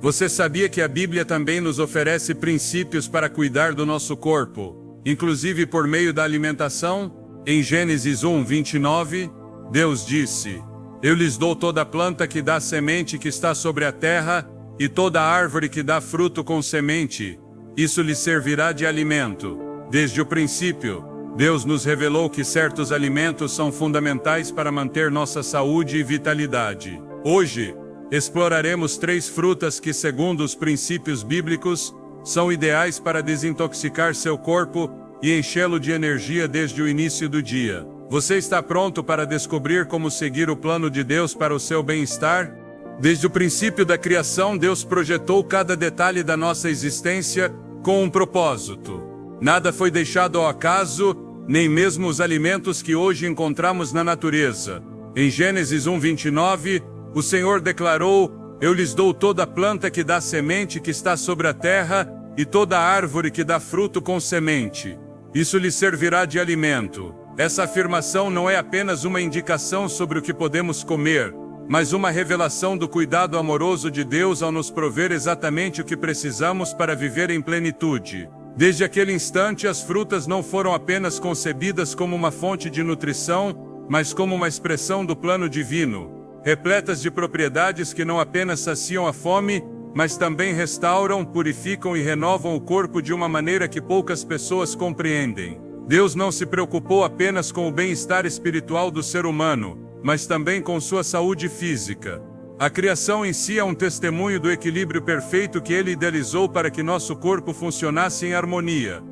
Você sabia que a Bíblia também nos oferece princípios para cuidar do nosso corpo, inclusive por meio da alimentação? Em Gênesis 1:29, Deus disse: Eu lhes dou toda planta que dá semente que está sobre a terra, e toda árvore que dá fruto com semente. Isso lhes servirá de alimento. Desde o princípio, Deus nos revelou que certos alimentos são fundamentais para manter nossa saúde e vitalidade. Hoje, exploraremos 3 frutas que, segundo os princípios bíblicos, são ideais para desintoxicar seu corpo e enchê-lo de energia desde o início do dia. Você está pronto para descobrir como seguir o plano de Deus para o seu bem-estar? Desde o princípio da criação, Deus projetou cada detalhe da nossa existência com um propósito. Nada foi deixado ao acaso, nem mesmo os alimentos que hoje encontramos na natureza. Em Gênesis 1:29, o Senhor declarou: Eu lhes dou toda planta que dá semente que está sobre a terra, e toda árvore que dá fruto com semente. Isso lhes servirá de alimento. Essa afirmação não é apenas uma indicação sobre o que podemos comer, mas uma revelação do cuidado amoroso de Deus ao nos prover exatamente o que precisamos para viver em plenitude. Desde aquele instante, as frutas não foram apenas concebidas como uma fonte de nutrição, mas como uma expressão do plano divino, repletas de propriedades que não apenas saciam a fome, mas também restauram, purificam e renovam o corpo de uma maneira que poucas pessoas compreendem. Deus não se preocupou apenas com o bem-estar espiritual do ser humano, mas também com sua saúde física. A criação em si é um testemunho do equilíbrio perfeito que Ele idealizou para que nosso corpo funcionasse em harmonia.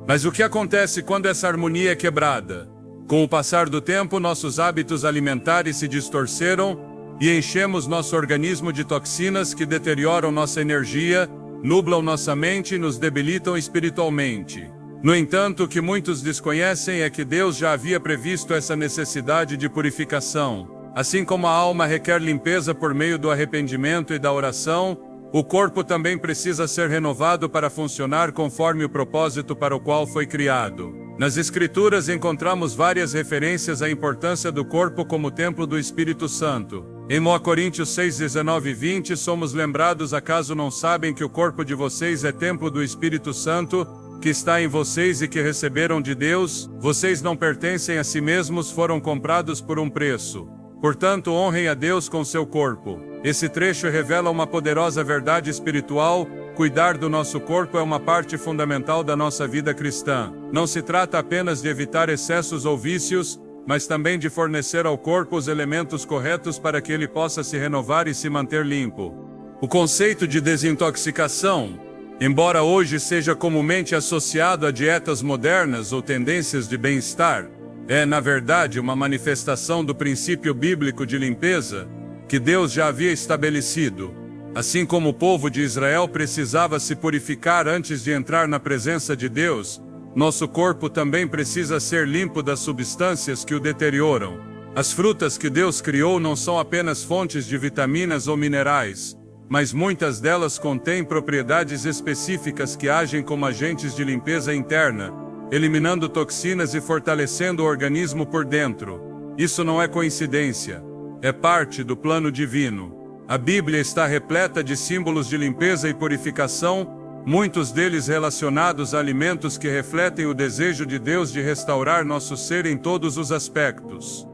Mas o que acontece quando essa harmonia é quebrada? Com o passar do tempo, nossos hábitos alimentares se distorceram e enchemos nosso organismo de toxinas que deterioram nossa energia, nublam nossa mente e nos debilitam espiritualmente. No entanto, o que muitos desconhecem é que Deus já havia previsto essa necessidade de purificação. Assim como a alma requer limpeza por meio do arrependimento e da oração, o corpo também precisa ser renovado para funcionar conforme o propósito para o qual foi criado. Nas Escrituras encontramos várias referências à importância do corpo como templo do Espírito Santo. Em 1 Coríntios 6:19 e 20 somos lembrados, acaso não sabem que o corpo de vocês é templo do Espírito Santo, que está em vocês e que receberam de Deus? Vocês não pertencem a si mesmos, foram comprados por um preço. Portanto, honrem a Deus com seu corpo. Esse trecho revela uma poderosa verdade espiritual. Cuidar do nosso corpo é uma parte fundamental da nossa vida cristã. Não se trata apenas de evitar excessos ou vícios, mas também de fornecer ao corpo os elementos corretos para que ele possa se renovar e se manter limpo. O conceito de desintoxicação, embora hoje seja comumente associado a dietas modernas ou tendências de bem-estar, é, na verdade, uma manifestação do princípio bíblico de limpeza que Deus já havia estabelecido. Assim como o povo de Israel precisava se purificar antes de entrar na presença de Deus, nosso corpo também precisa ser limpo das substâncias que o deterioram. As frutas que Deus criou não são apenas fontes de vitaminas ou minerais, mas muitas delas contêm propriedades específicas que agem como agentes de limpeza interna, eliminando toxinas e fortalecendo o organismo por dentro. Isso não é coincidência, é parte do plano divino. A Bíblia está repleta de símbolos de limpeza e purificação, muitos deles relacionados a alimentos que refletem o desejo de Deus de restaurar nosso ser em todos os aspectos.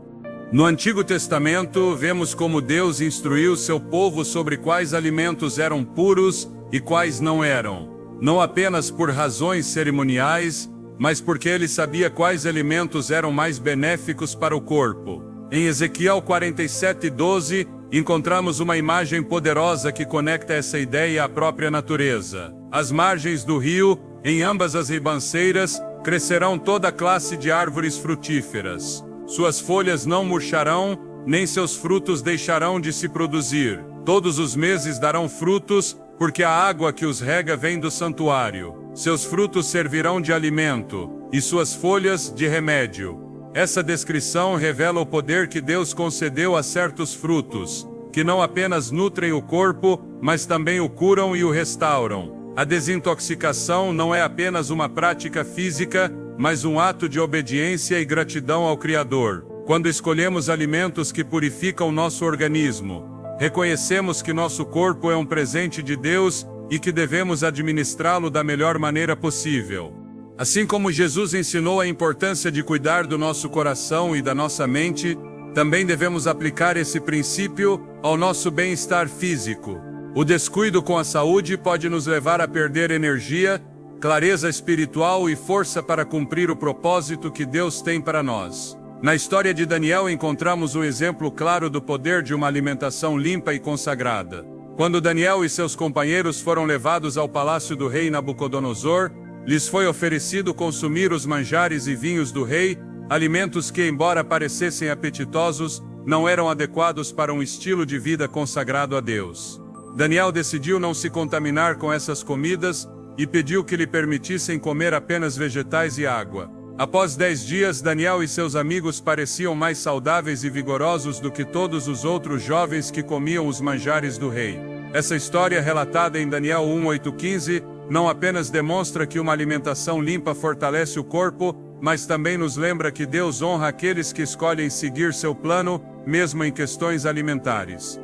No Antigo Testamento, vemos como Deus instruiu seu povo sobre quais alimentos eram puros e quais não eram, não apenas por razões cerimoniais, mas porque ele sabia quais alimentos eram mais benéficos para o corpo. Em Ezequiel 47:12, encontramos uma imagem poderosa que conecta essa ideia à própria natureza. Às margens do rio, em ambas as ribanceiras, crescerão toda classe de árvores frutíferas. Suas folhas não murcharão, nem seus frutos deixarão de se produzir. Todos os meses darão frutos, porque a água que os rega vem do santuário. Seus frutos servirão de alimento, e suas folhas de remédio. Essa descrição revela o poder que Deus concedeu a certos frutos, que não apenas nutrem o corpo, mas também o curam e o restauram. A desintoxicação não é apenas uma prática física, mas um ato de obediência e gratidão ao Criador. Quando escolhemos alimentos que purificam nosso organismo, reconhecemos que nosso corpo é um presente de Deus e que devemos administrá-lo da melhor maneira possível. Assim como Jesus ensinou a importância de cuidar do nosso coração e da nossa mente, também devemos aplicar esse princípio ao nosso bem-estar físico. O descuido com a saúde pode nos levar a perder energia, clareza espiritual e força para cumprir o propósito que Deus tem para nós. Na história de Daniel encontramos um exemplo claro do poder de uma alimentação limpa e consagrada. Quando Daniel e seus companheiros foram levados ao palácio do rei Nabucodonosor, lhes foi oferecido consumir os manjares e vinhos do rei, alimentos que, embora parecessem apetitosos, não eram adequados para um estilo de vida consagrado a Deus. Daniel decidiu não se contaminar com essas comidas e pediu que lhe permitissem comer apenas vegetais e água. Após 10 dias, Daniel e seus amigos pareciam mais saudáveis e vigorosos do que todos os outros jovens que comiam os manjares do rei. Essa história, relatada em Daniel 1:8-15, não apenas demonstra que uma alimentação limpa fortalece o corpo, mas também nos lembra que Deus honra aqueles que escolhem seguir seu plano, mesmo em questões alimentares.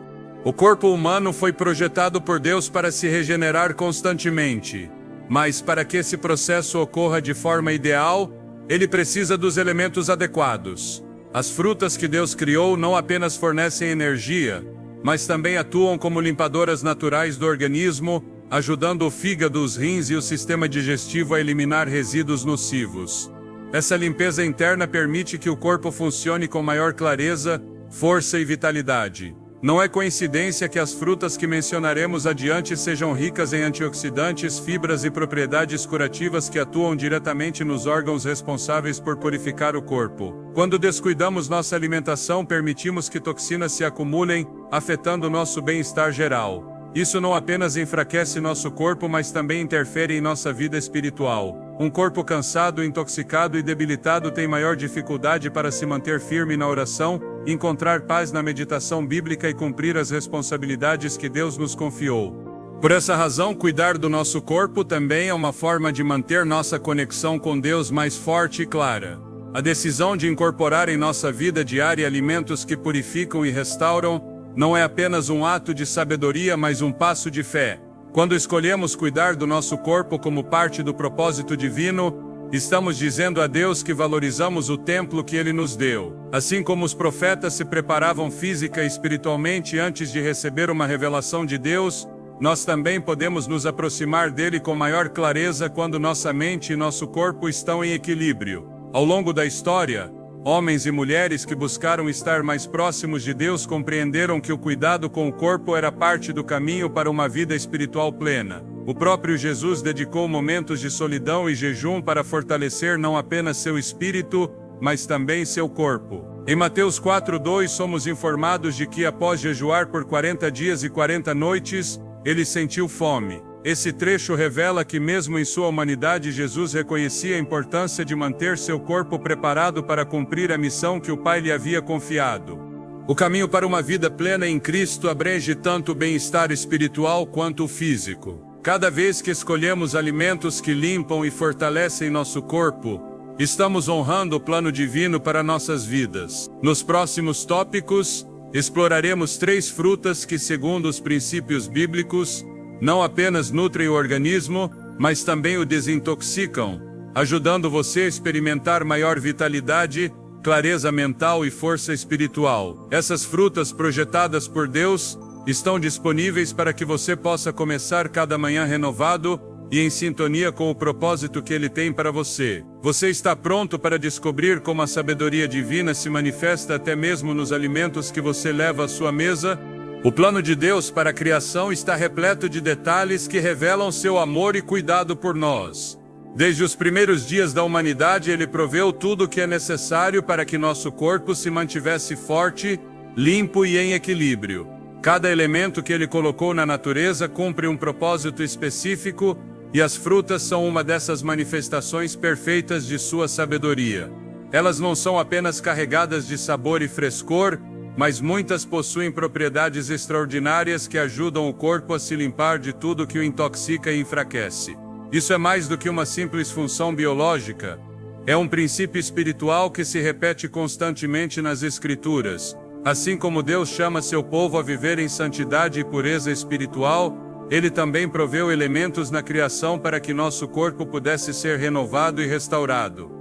O corpo humano foi projetado por Deus para se regenerar constantemente, mas para que esse processo ocorra de forma ideal, ele precisa dos elementos adequados. As frutas que Deus criou não apenas fornecem energia, mas também atuam como limpadoras naturais do organismo, ajudando o fígado, os rins e o sistema digestivo a eliminar resíduos nocivos. Essa limpeza interna permite que o corpo funcione com maior clareza, força e vitalidade. Não é coincidência que as frutas que mencionaremos adiante sejam ricas em antioxidantes, fibras e propriedades curativas que atuam diretamente nos órgãos responsáveis por purificar o corpo. Quando descuidamos nossa alimentação, permitimos que toxinas se acumulem, afetando nosso bem-estar geral. Isso não apenas enfraquece nosso corpo, mas também interfere em nossa vida espiritual. Um corpo cansado, intoxicado e debilitado tem maior dificuldade para se manter firme na oração, encontrar paz na meditação bíblica e cumprir as responsabilidades que Deus nos confiou. Por essa razão, cuidar do nosso corpo também é uma forma de manter nossa conexão com Deus mais forte e clara. A decisão de incorporar em nossa vida diária alimentos que purificam e restauram não é apenas um ato de sabedoria, mas um passo de fé. Quando escolhemos cuidar do nosso corpo como parte do propósito divino, estamos dizendo a Deus que valorizamos o templo que Ele nos deu. Assim como os profetas se preparavam física e espiritualmente antes de receber uma revelação de Deus, nós também podemos nos aproximar dele com maior clareza quando nossa mente e nosso corpo estão em equilíbrio. Ao longo da história, homens e mulheres que buscaram estar mais próximos de Deus compreenderam que o cuidado com o corpo era parte do caminho para uma vida espiritual plena. O próprio Jesus dedicou momentos de solidão e jejum para fortalecer não apenas seu espírito, mas também seu corpo. Em Mateus 4:2 somos informados de que após jejuar por 40 dias e 40 noites, ele sentiu fome. Esse trecho revela que mesmo em sua humanidade Jesus reconhecia a importância de manter seu corpo preparado para cumprir a missão que o Pai lhe havia confiado. O caminho para uma vida plena em Cristo abrange tanto o bem-estar espiritual quanto o físico. Cada vez que escolhemos alimentos que limpam e fortalecem nosso corpo, estamos honrando o plano divino para nossas vidas. Nos próximos tópicos, exploraremos 3 frutas que, segundo os princípios bíblicos, não apenas nutrem o organismo, mas também o desintoxicam, ajudando você a experimentar maior vitalidade, clareza mental e força espiritual. Essas frutas projetadas por Deus estão disponíveis para que você possa começar cada manhã renovado e em sintonia com o propósito que Ele tem para você. Você está pronto para descobrir como a sabedoria divina se manifesta até mesmo nos alimentos que você leva à sua mesa? O plano de Deus para a criação está repleto de detalhes que revelam seu amor e cuidado por nós. Desde os primeiros dias da humanidade, Ele proveu tudo o que é necessário para que nosso corpo se mantivesse forte, limpo e em equilíbrio. Cada elemento que Ele colocou na natureza cumpre um propósito específico, e as frutas são uma dessas manifestações perfeitas de sua sabedoria. Elas não são apenas carregadas de sabor e frescor, mas muitas possuem propriedades extraordinárias que ajudam o corpo a se limpar de tudo que o intoxica e enfraquece. Isso é mais do que uma simples função biológica. É um princípio espiritual que se repete constantemente nas Escrituras. Assim como Deus chama seu povo a viver em santidade e pureza espiritual, Ele também proveu elementos na criação para que nosso corpo pudesse ser renovado e restaurado.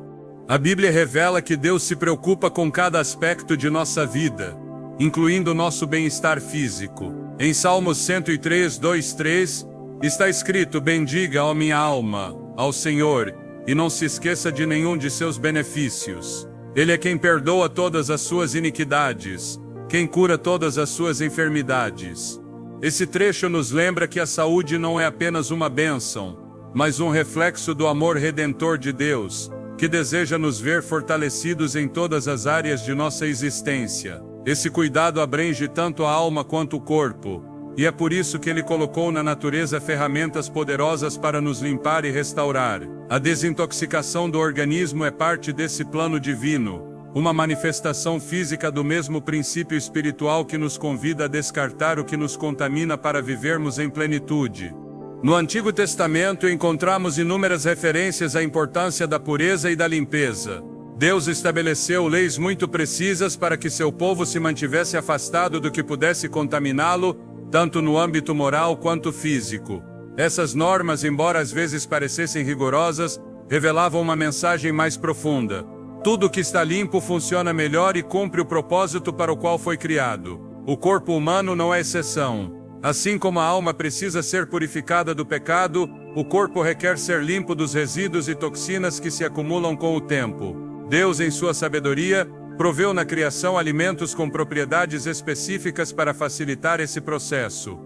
A Bíblia revela que Deus se preocupa com cada aspecto de nossa vida, incluindo nosso bem-estar físico. Em Salmos 103, 2-3, está escrito: bendiga, ó minha alma, ao Senhor, e não se esqueça de nenhum de seus benefícios. Ele é quem perdoa todas as suas iniquidades, quem cura todas as suas enfermidades. Esse trecho nos lembra que a saúde não é apenas uma bênção, mas um reflexo do amor redentor de Deus, que deseja nos ver fortalecidos em todas as áreas de nossa existência. Esse cuidado abrange tanto a alma quanto o corpo, e é por isso que Ele colocou na natureza ferramentas poderosas para nos limpar e restaurar. A desintoxicação do organismo é parte desse plano divino, uma manifestação física do mesmo princípio espiritual que nos convida a descartar o que nos contamina para vivermos em plenitude. No Antigo Testamento encontramos inúmeras referências à importância da pureza e da limpeza. Deus estabeleceu leis muito precisas para que seu povo se mantivesse afastado do que pudesse contaminá-lo, tanto no âmbito moral quanto físico. Essas normas, embora às vezes parecessem rigorosas, revelavam uma mensagem mais profunda. Tudo que está limpo funciona melhor e cumpre o propósito para o qual foi criado. O corpo humano não é exceção. Assim como a alma precisa ser purificada do pecado, o corpo requer ser limpo dos resíduos e toxinas que se acumulam com o tempo. Deus, em sua sabedoria, proveu na criação alimentos com propriedades específicas para facilitar esse processo.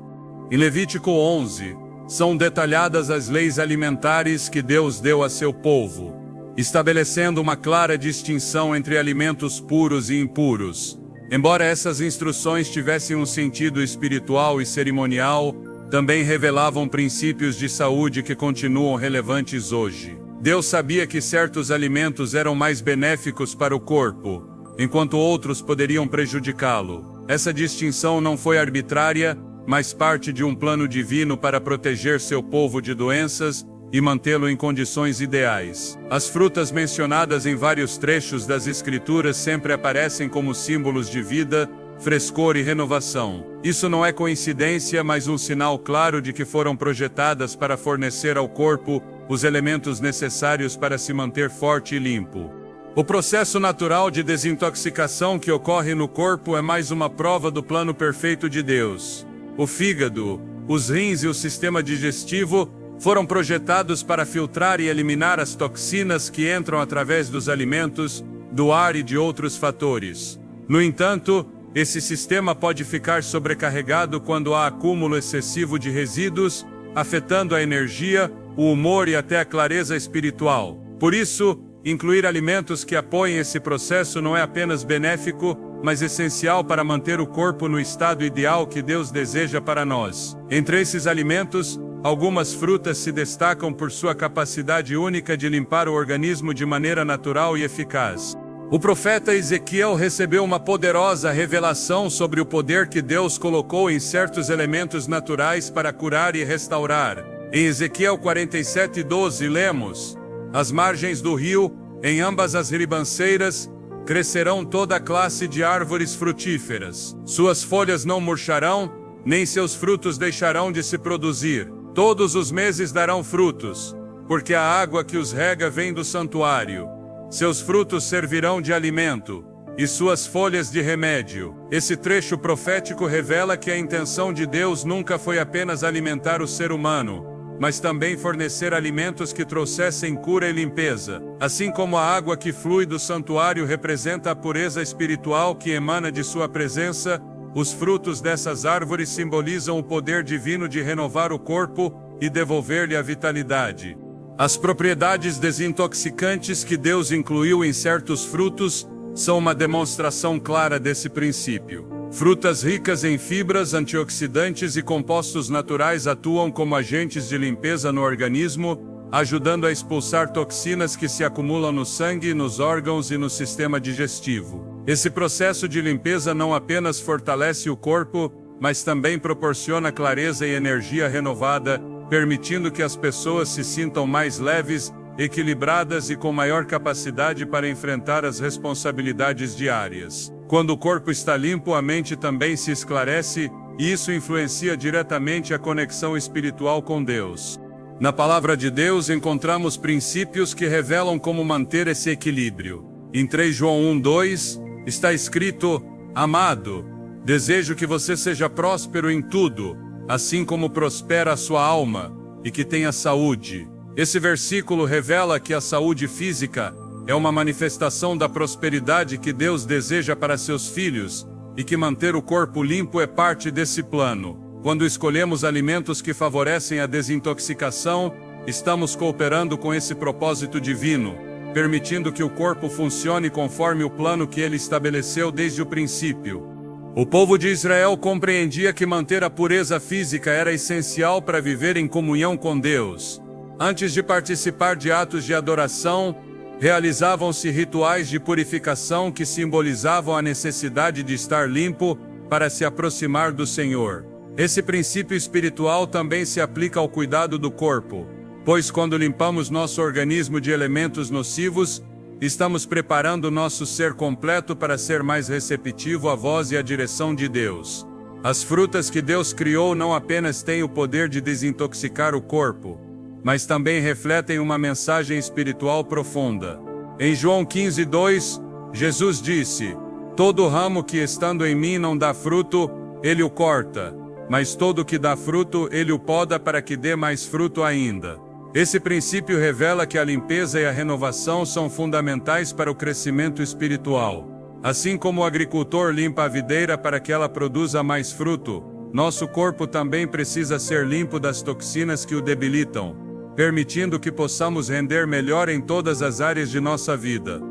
Em Levítico 11, são detalhadas as leis alimentares que Deus deu a seu povo, estabelecendo uma clara distinção entre alimentos puros e impuros. Embora essas instruções tivessem um sentido espiritual e cerimonial, também revelavam princípios de saúde que continuam relevantes hoje. Deus sabia que certos alimentos eram mais benéficos para o corpo, enquanto outros poderiam prejudicá-lo. Essa distinção não foi arbitrária, mas parte de um plano divino para proteger seu povo de doenças e mantê-lo em condições ideais. As frutas mencionadas em vários trechos das Escrituras sempre aparecem como símbolos de vida, frescor e renovação. Isso não é coincidência, mas um sinal claro de que foram projetadas para fornecer ao corpo os elementos necessários para se manter forte e limpo. O processo natural de desintoxicação que ocorre no corpo é mais uma prova do plano perfeito de Deus. O fígado, os rins e o sistema digestivo foram projetados para filtrar e eliminar as toxinas que entram através dos alimentos, do ar e de outros fatores. No entanto, esse sistema pode ficar sobrecarregado quando há acúmulo excessivo de resíduos, afetando a energia, o humor e até a clareza espiritual. Por isso, incluir alimentos que apoiem esse processo não é apenas benéfico, mas essencial para manter o corpo no estado ideal que Deus deseja para nós. Entre esses alimentos, algumas frutas se destacam por sua capacidade única de limpar o organismo de maneira natural e eficaz. O profeta Ezequiel recebeu uma poderosa revelação sobre o poder que Deus colocou em certos elementos naturais para curar e restaurar. Em Ezequiel 47:12 lemos: às margens do rio, em ambas as ribanceiras, crescerão toda a classe de árvores frutíferas. Suas folhas não murcharão, nem seus frutos deixarão de se produzir. Todos os meses darão frutos, porque a água que os rega vem do santuário. Seus frutos servirão de alimento, e suas folhas de remédio. Esse trecho profético revela que a intenção de Deus nunca foi apenas alimentar o ser humano, mas também fornecer alimentos que trouxessem cura e limpeza. Assim como a água que flui do santuário representa a pureza espiritual que emana de sua presença, os frutos dessas árvores simbolizam o poder divino de renovar o corpo e devolver-lhe a vitalidade. As propriedades desintoxicantes que Deus incluiu em certos frutos são uma demonstração clara desse princípio. Frutas ricas em fibras, antioxidantes e compostos naturais atuam como agentes de limpeza no organismo, ajudando a expulsar toxinas que se acumulam no sangue, nos órgãos e no sistema digestivo. Esse processo de limpeza não apenas fortalece o corpo, mas também proporciona clareza e energia renovada, permitindo que as pessoas se sintam mais leves equilibradas e com maior capacidade para enfrentar as responsabilidades diárias. Quando o corpo está limpo, a mente também se esclarece, e isso influencia diretamente a conexão espiritual com Deus. Na palavra de Deus encontramos princípios que revelam como manter esse equilíbrio. Em 3 João 1:2, está escrito: Amado, desejo que você seja próspero em tudo, assim como prospera a sua alma, e que tenha saúde. Esse versículo revela que a saúde física é uma manifestação da prosperidade que Deus deseja para seus filhos, e que manter o corpo limpo é parte desse plano. Quando escolhemos alimentos que favorecem a desintoxicação, estamos cooperando com esse propósito divino, permitindo que o corpo funcione conforme o plano que ele estabeleceu desde o princípio. O povo de Israel compreendia que manter a pureza física era essencial para viver em comunhão com Deus. Antes de participar de atos de adoração, realizavam-se rituais de purificação que simbolizavam a necessidade de estar limpo para se aproximar do Senhor. Esse princípio espiritual também se aplica ao cuidado do corpo, pois quando limpamos nosso organismo de elementos nocivos, estamos preparando nosso ser completo para ser mais receptivo à voz e à direção de Deus. As frutas que Deus criou não apenas têm o poder de desintoxicar o corpo, mas também refletem uma mensagem espiritual profunda. Em João 15:2, Jesus disse: Todo ramo que estando em mim não dá fruto, ele o corta, mas todo que dá fruto, ele o poda para que dê mais fruto ainda. Esse princípio revela que a limpeza e a renovação são fundamentais para o crescimento espiritual. Assim como o agricultor limpa a videira para que ela produza mais fruto, nosso corpo também precisa ser limpo das toxinas que o debilitam, permitindo que possamos render melhor em todas as áreas de nossa vida.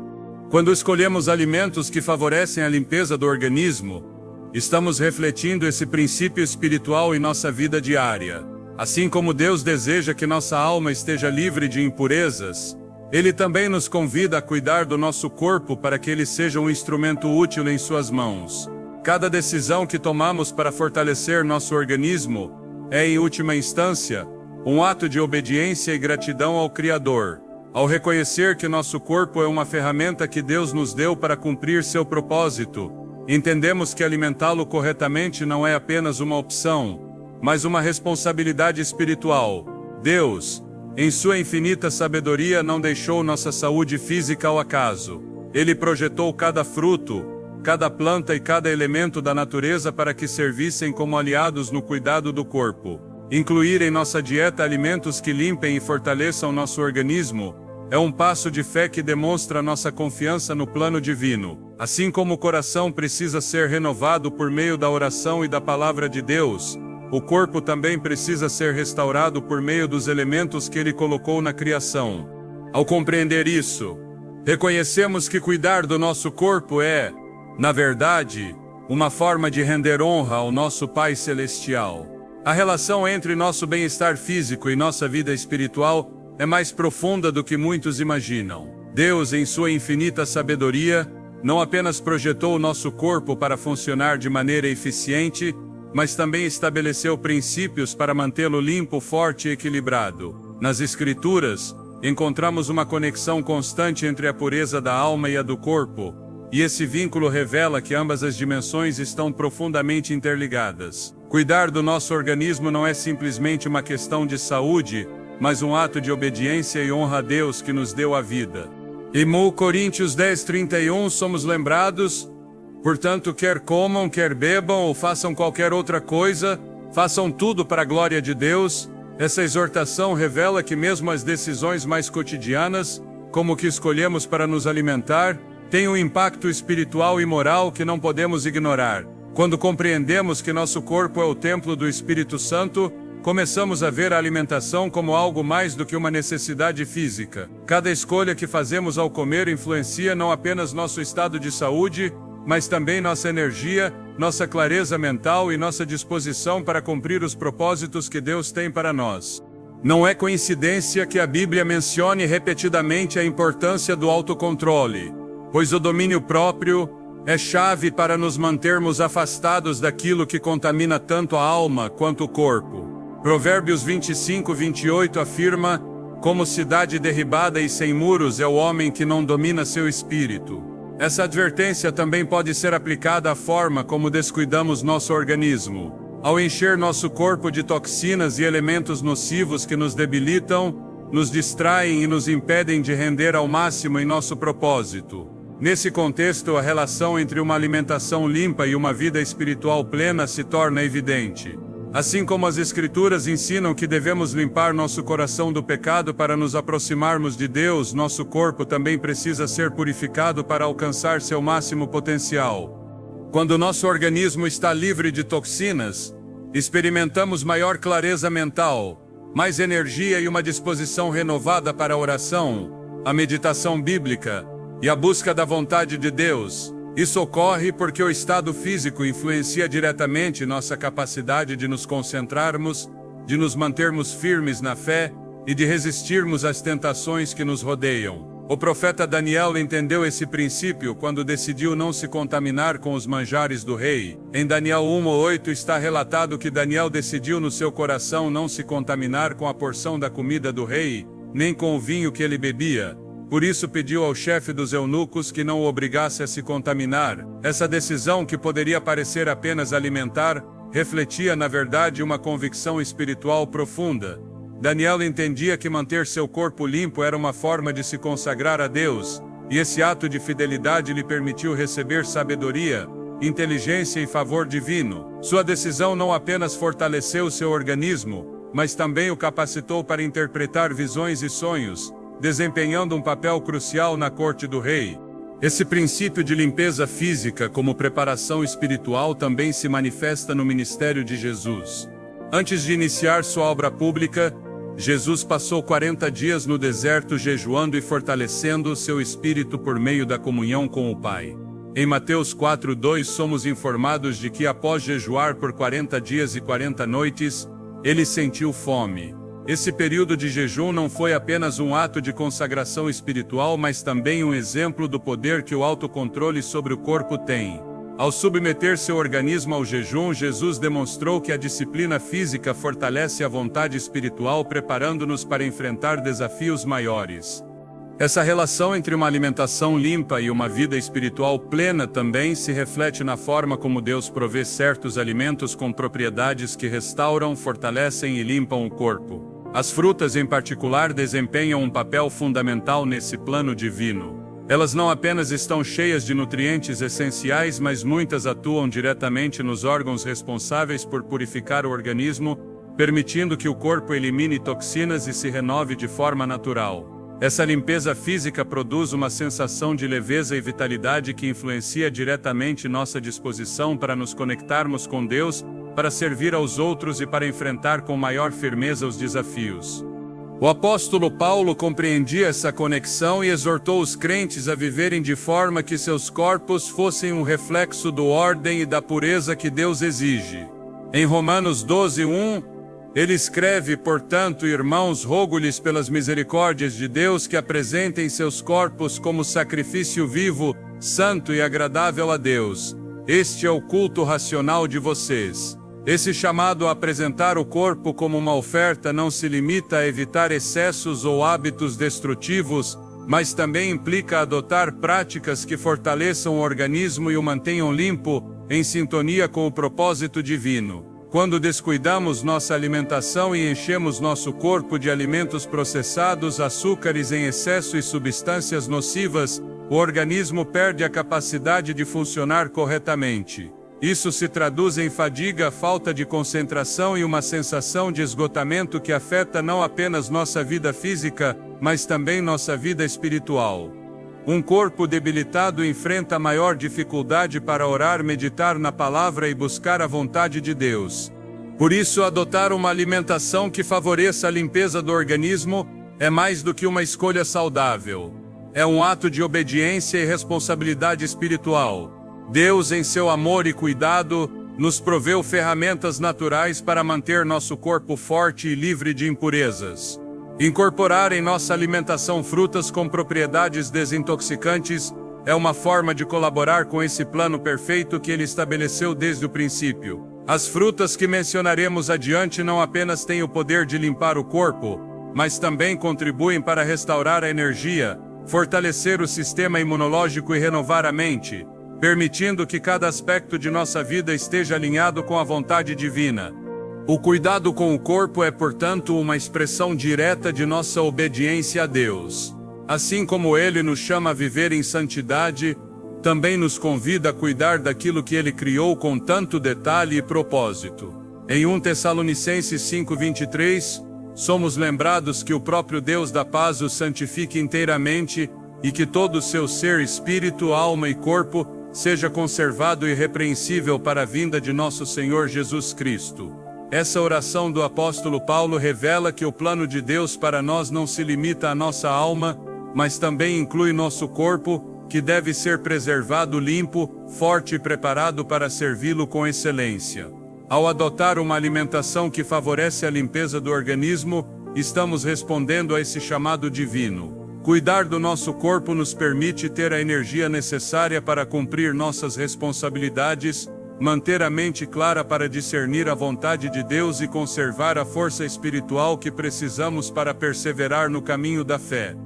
Quando escolhemos alimentos que favorecem a limpeza do organismo, estamos refletindo esse princípio espiritual em nossa vida diária. Assim como Deus deseja que nossa alma esteja livre de impurezas, Ele também nos convida a cuidar do nosso corpo para que ele seja um instrumento útil em suas mãos. Cada decisão que tomamos para fortalecer nosso organismo é, em última instância, um ato de obediência e gratidão ao Criador. Ao reconhecer que nosso corpo é uma ferramenta que Deus nos deu para cumprir seu propósito, entendemos que alimentá-lo corretamente não é apenas uma opção, mas uma responsabilidade espiritual. Deus, em sua infinita sabedoria, não deixou nossa saúde física ao acaso. Ele projetou cada fruto, cada planta e cada elemento da natureza para que servissem como aliados no cuidado do corpo. Incluir em nossa dieta alimentos que limpem e fortaleçam nosso organismo é um passo de fé que demonstra nossa confiança no plano divino. Assim como o coração precisa ser renovado por meio da oração e da palavra de Deus, o corpo também precisa ser restaurado por meio dos elementos que Ele colocou na criação. Ao compreender isso, reconhecemos que cuidar do nosso corpo é, na verdade, uma forma de render honra ao nosso Pai Celestial. A relação entre nosso bem-estar físico e nossa vida espiritual é mais profunda do que muitos imaginam. Deus, em sua infinita sabedoria, não apenas projetou o nosso corpo para funcionar de maneira eficiente, mas também estabeleceu princípios para mantê-lo limpo, forte e equilibrado. Nas Escrituras, encontramos uma conexão constante entre a pureza da alma e a do corpo, e esse vínculo revela que ambas as dimensões estão profundamente interligadas. Cuidar do nosso organismo não é simplesmente uma questão de saúde, mas um ato de obediência e honra a Deus que nos deu a vida. Em Coríntios 10:31 somos lembrados: portanto, quer comam, quer bebam ou façam qualquer outra coisa, façam tudo para a glória de Deus. Essa exortação revela que mesmo as decisões mais cotidianas, como o que escolhemos para nos alimentar, têm um impacto espiritual e moral que não podemos ignorar. Quando compreendemos que nosso corpo é o templo do Espírito Santo, começamos a ver a alimentação como algo mais do que uma necessidade física. Cada escolha que fazemos ao comer influencia não apenas nosso estado de saúde, mas também nossa energia, nossa clareza mental e nossa disposição para cumprir os propósitos que Deus tem para nós. Não é coincidência que a Bíblia mencione repetidamente a importância do autocontrole, pois o domínio próprio é chave para nos mantermos afastados daquilo que contamina tanto a alma quanto o corpo. Provérbios 25:28 afirma: Como cidade derribada e sem muros é o homem que não domina seu espírito. Essa advertência também pode ser aplicada à forma como descuidamos nosso organismo. Ao encher nosso corpo de toxinas e elementos nocivos que nos debilitam, nos distraem e nos impedem de render ao máximo em nosso propósito. Nesse contexto, a relação entre uma alimentação limpa e uma vida espiritual plena se torna evidente. Assim como as Escrituras ensinam que devemos limpar nosso coração do pecado para nos aproximarmos de Deus, nosso corpo também precisa ser purificado para alcançar seu máximo potencial. Quando nosso organismo está livre de toxinas, experimentamos maior clareza mental, mais energia e uma disposição renovada para a oração, a meditação bíblica e a busca da vontade de Deus. Isso ocorre porque o estado físico influencia diretamente nossa capacidade de nos concentrarmos, de nos mantermos firmes na fé e de resistirmos às tentações que nos rodeiam. O profeta Daniel entendeu esse princípio quando decidiu não se contaminar com os manjares do rei. Em Daniel 1:8 está relatado que Daniel decidiu no seu coração não se contaminar com a porção da comida do rei, nem com o vinho que ele bebia. Por isso pediu ao chefe dos eunucos que não o obrigasse a se contaminar. Essa decisão, que poderia parecer apenas alimentar, refletia na verdade uma convicção espiritual profunda. Daniel entendia que manter seu corpo limpo era uma forma de se consagrar a Deus, e esse ato de fidelidade lhe permitiu receber sabedoria, inteligência e favor divino. Sua decisão não apenas fortaleceu seu organismo, mas também o capacitou para interpretar visões e sonhos, desempenhando um papel crucial na corte do rei. Esse princípio de limpeza física como preparação espiritual também se manifesta no ministério de Jesus. Antes de iniciar sua obra pública, Jesus passou 40 dias no deserto jejuando e fortalecendo seu espírito por meio da comunhão com o Pai. Em Mateus 4:2 somos informados de que após jejuar por 40 dias e 40 noites, ele sentiu fome. Esse período de jejum não foi apenas um ato de consagração espiritual, mas também um exemplo do poder que o autocontrole sobre o corpo tem. Ao submeter seu organismo ao jejum, Jesus demonstrou que a disciplina física fortalece a vontade espiritual, preparando-nos para enfrentar desafios maiores. Essa relação entre uma alimentação limpa e uma vida espiritual plena também se reflete na forma como Deus provê certos alimentos com propriedades que restauram, fortalecem e limpam o corpo. As frutas, em particular, desempenham um papel fundamental nesse plano divino. Elas não apenas estão cheias de nutrientes essenciais, mas muitas atuam diretamente nos órgãos responsáveis por purificar o organismo, permitindo que o corpo elimine toxinas e se renove de forma natural. Essa limpeza física produz uma sensação de leveza e vitalidade que influencia diretamente nossa disposição para nos conectarmos com Deus, para servir aos outros e para enfrentar com maior firmeza os desafios. O apóstolo Paulo compreendia essa conexão e exortou os crentes a viverem de forma que seus corpos fossem um reflexo da ordem e da pureza que Deus exige. Em Romanos 12:1, ele escreve: portanto, irmãos, rogo-lhes pelas misericórdias de Deus que apresentem seus corpos como sacrifício vivo, santo e agradável a Deus. Este é o culto racional de vocês. Esse chamado a apresentar o corpo como uma oferta não se limita a evitar excessos ou hábitos destrutivos, mas também implica adotar práticas que fortaleçam o organismo e o mantenham limpo, em sintonia com o propósito divino. Quando descuidamos nossa alimentação e enchemos nosso corpo de alimentos processados, açúcares em excesso e substâncias nocivas, o organismo perde a capacidade de funcionar corretamente. Isso se traduz em fadiga, falta de concentração e uma sensação de esgotamento que afeta não apenas nossa vida física, mas também nossa vida espiritual. Um corpo debilitado enfrenta maior dificuldade para orar, meditar na palavra e buscar a vontade de Deus. Por isso, adotar uma alimentação que favoreça a limpeza do organismo é mais do que uma escolha saudável. É um ato de obediência e responsabilidade espiritual. Deus, em seu amor e cuidado, nos proveu ferramentas naturais para manter nosso corpo forte e livre de impurezas. Incorporar em nossa alimentação frutas com propriedades desintoxicantes é uma forma de colaborar com esse plano perfeito que ele estabeleceu desde o princípio. As frutas que mencionaremos adiante não apenas têm o poder de limpar o corpo, mas também contribuem para restaurar a energia, fortalecer o sistema imunológico e renovar a mente, permitindo que cada aspecto de nossa vida esteja alinhado com a vontade divina. O cuidado com o corpo é, portanto, uma expressão direta de nossa obediência a Deus. Assim como Ele nos chama a viver em santidade, também nos convida a cuidar daquilo que Ele criou com tanto detalhe e propósito. Em 1 Tessalonicenses 5:23, somos lembrados que o próprio Deus da paz o santifique inteiramente e que todo o seu ser, espírito, alma e corpo seja conservado irrepreensível para a vinda de nosso Senhor Jesus Cristo. Essa oração do apóstolo Paulo revela que o plano de Deus para nós não se limita à nossa alma, mas também inclui nosso corpo, que deve ser preservado limpo, forte e preparado para servi-lo com excelência. Ao adotar uma alimentação que favorece a limpeza do organismo, estamos respondendo a esse chamado divino. Cuidar do nosso corpo nos permite ter a energia necessária para cumprir nossas responsabilidades, manter a mente clara para discernir a vontade de Deus e conservar a força espiritual que precisamos para perseverar no caminho da fé.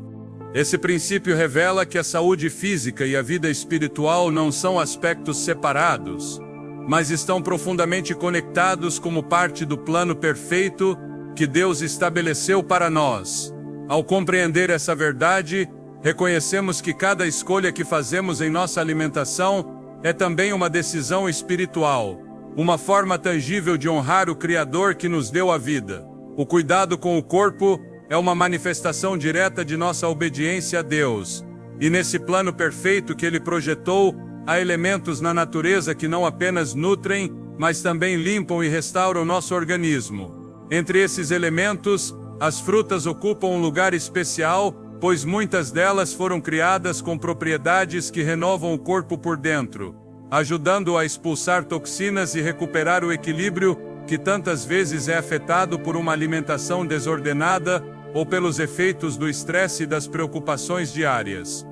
Esse princípio revela que a saúde física e a vida espiritual não são aspectos separados, mas estão profundamente conectados como parte do plano perfeito que Deus estabeleceu para nós. Ao compreender essa verdade, reconhecemos que cada escolha que fazemos em nossa alimentação é também uma decisão espiritual, uma forma tangível de honrar o Criador que nos deu a vida. O cuidado com o corpo é uma manifestação direta de nossa obediência a Deus, e nesse plano perfeito que Ele projetou, há elementos na natureza que não apenas nutrem, mas também limpam e restauram nosso organismo. Entre esses elementos, as frutas ocupam um lugar especial, pois muitas delas foram criadas com propriedades que renovam o corpo por dentro, ajudando-o a expulsar toxinas e recuperar o equilíbrio que tantas vezes é afetado por uma alimentação desordenada ou pelos efeitos do estresse e das preocupações diárias.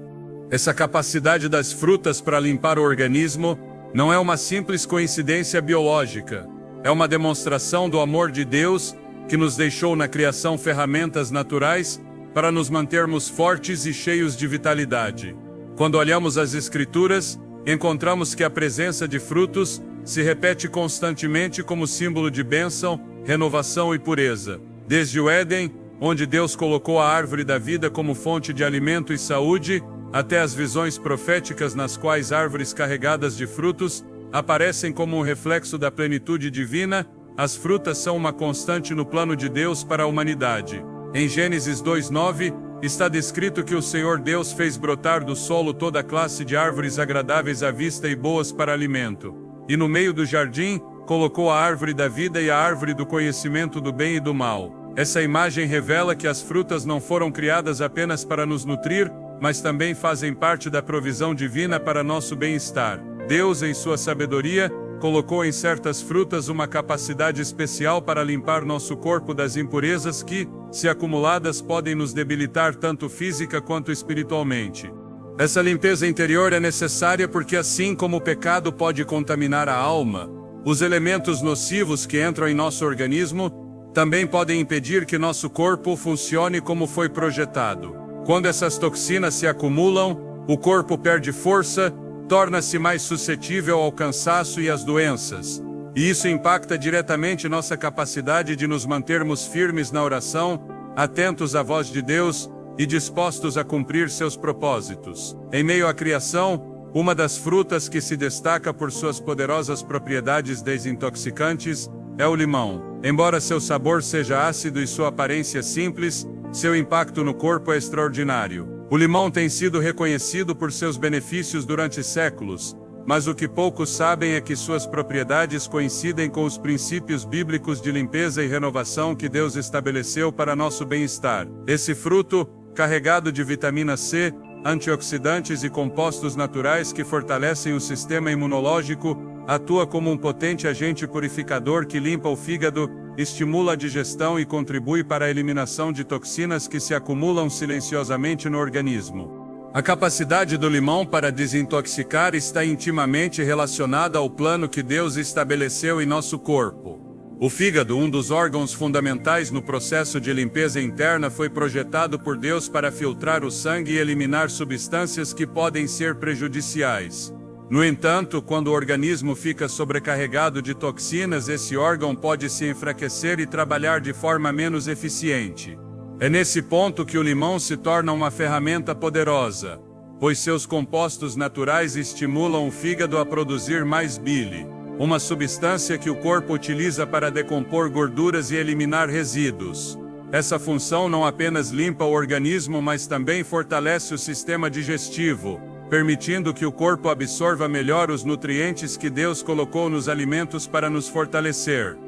Essa capacidade das frutas para limpar o organismo não é uma simples coincidência biológica, é uma demonstração do amor de Deus que nos deixou na criação ferramentas naturais para nos mantermos fortes e cheios de vitalidade. Quando olhamos as Escrituras, encontramos que a presença de frutos se repete constantemente como símbolo de bênção, renovação e pureza. Desde o Éden, onde Deus colocou a árvore da vida como fonte de alimento e saúde, até as visões proféticas nas quais árvores carregadas de frutos aparecem como um reflexo da plenitude divina, as frutas são uma constante no plano de Deus para a humanidade. Em Gênesis 2:9, está descrito que o Senhor Deus fez brotar do solo toda classe de árvores agradáveis à vista e boas para alimento. E no meio do jardim, colocou a árvore da vida e a árvore do conhecimento do bem e do mal. Essa imagem revela que as frutas não foram criadas apenas para nos nutrir, mas também fazem parte da provisão divina para nosso bem-estar. Deus, em sua sabedoria, colocou em certas frutas uma capacidade especial para limpar nosso corpo das impurezas que, se acumuladas, podem nos debilitar tanto física quanto espiritualmente. Essa limpeza interior é necessária porque, assim como o pecado pode contaminar a alma, os elementos nocivos que entram em nosso organismo também podem impedir que nosso corpo funcione como foi projetado. Quando essas toxinas se acumulam, o corpo perde força, torna-se mais suscetível ao cansaço e às doenças. E isso impacta diretamente nossa capacidade de nos mantermos firmes na oração, atentos à voz de Deus e dispostos a cumprir seus propósitos. Em meio à criação, uma das frutas que se destaca por suas poderosas propriedades desintoxicantes é o limão. Embora seu sabor seja ácido e sua aparência simples, seu impacto no corpo é extraordinário. O limão tem sido reconhecido por seus benefícios durante séculos, mas o que poucos sabem é que suas propriedades coincidem com os princípios bíblicos de limpeza e renovação que Deus estabeleceu para nosso bem-estar. Esse fruto, carregado de vitamina C, antioxidantes e compostos naturais que fortalecem o sistema imunológico, atua como um potente agente purificador que limpa o fígado, estimula a digestão e contribui para a eliminação de toxinas que se acumulam silenciosamente no organismo. A capacidade do limão para desintoxicar está intimamente relacionada ao plano que Deus estabeleceu em nosso corpo. O fígado, um dos órgãos fundamentais no processo de limpeza interna, foi projetado por Deus para filtrar o sangue e eliminar substâncias que podem ser prejudiciais. No entanto, quando o organismo fica sobrecarregado de toxinas, esse órgão pode se enfraquecer e trabalhar de forma menos eficiente. É nesse ponto que o limão se torna uma ferramenta poderosa, pois seus compostos naturais estimulam o fígado a produzir mais bile, uma substância que o corpo utiliza para decompor gorduras e eliminar resíduos. Essa função não apenas limpa o organismo, mas também fortalece o sistema digestivo, permitindo que o corpo absorva melhor os nutrientes que Deus colocou nos alimentos para nos fortalecer.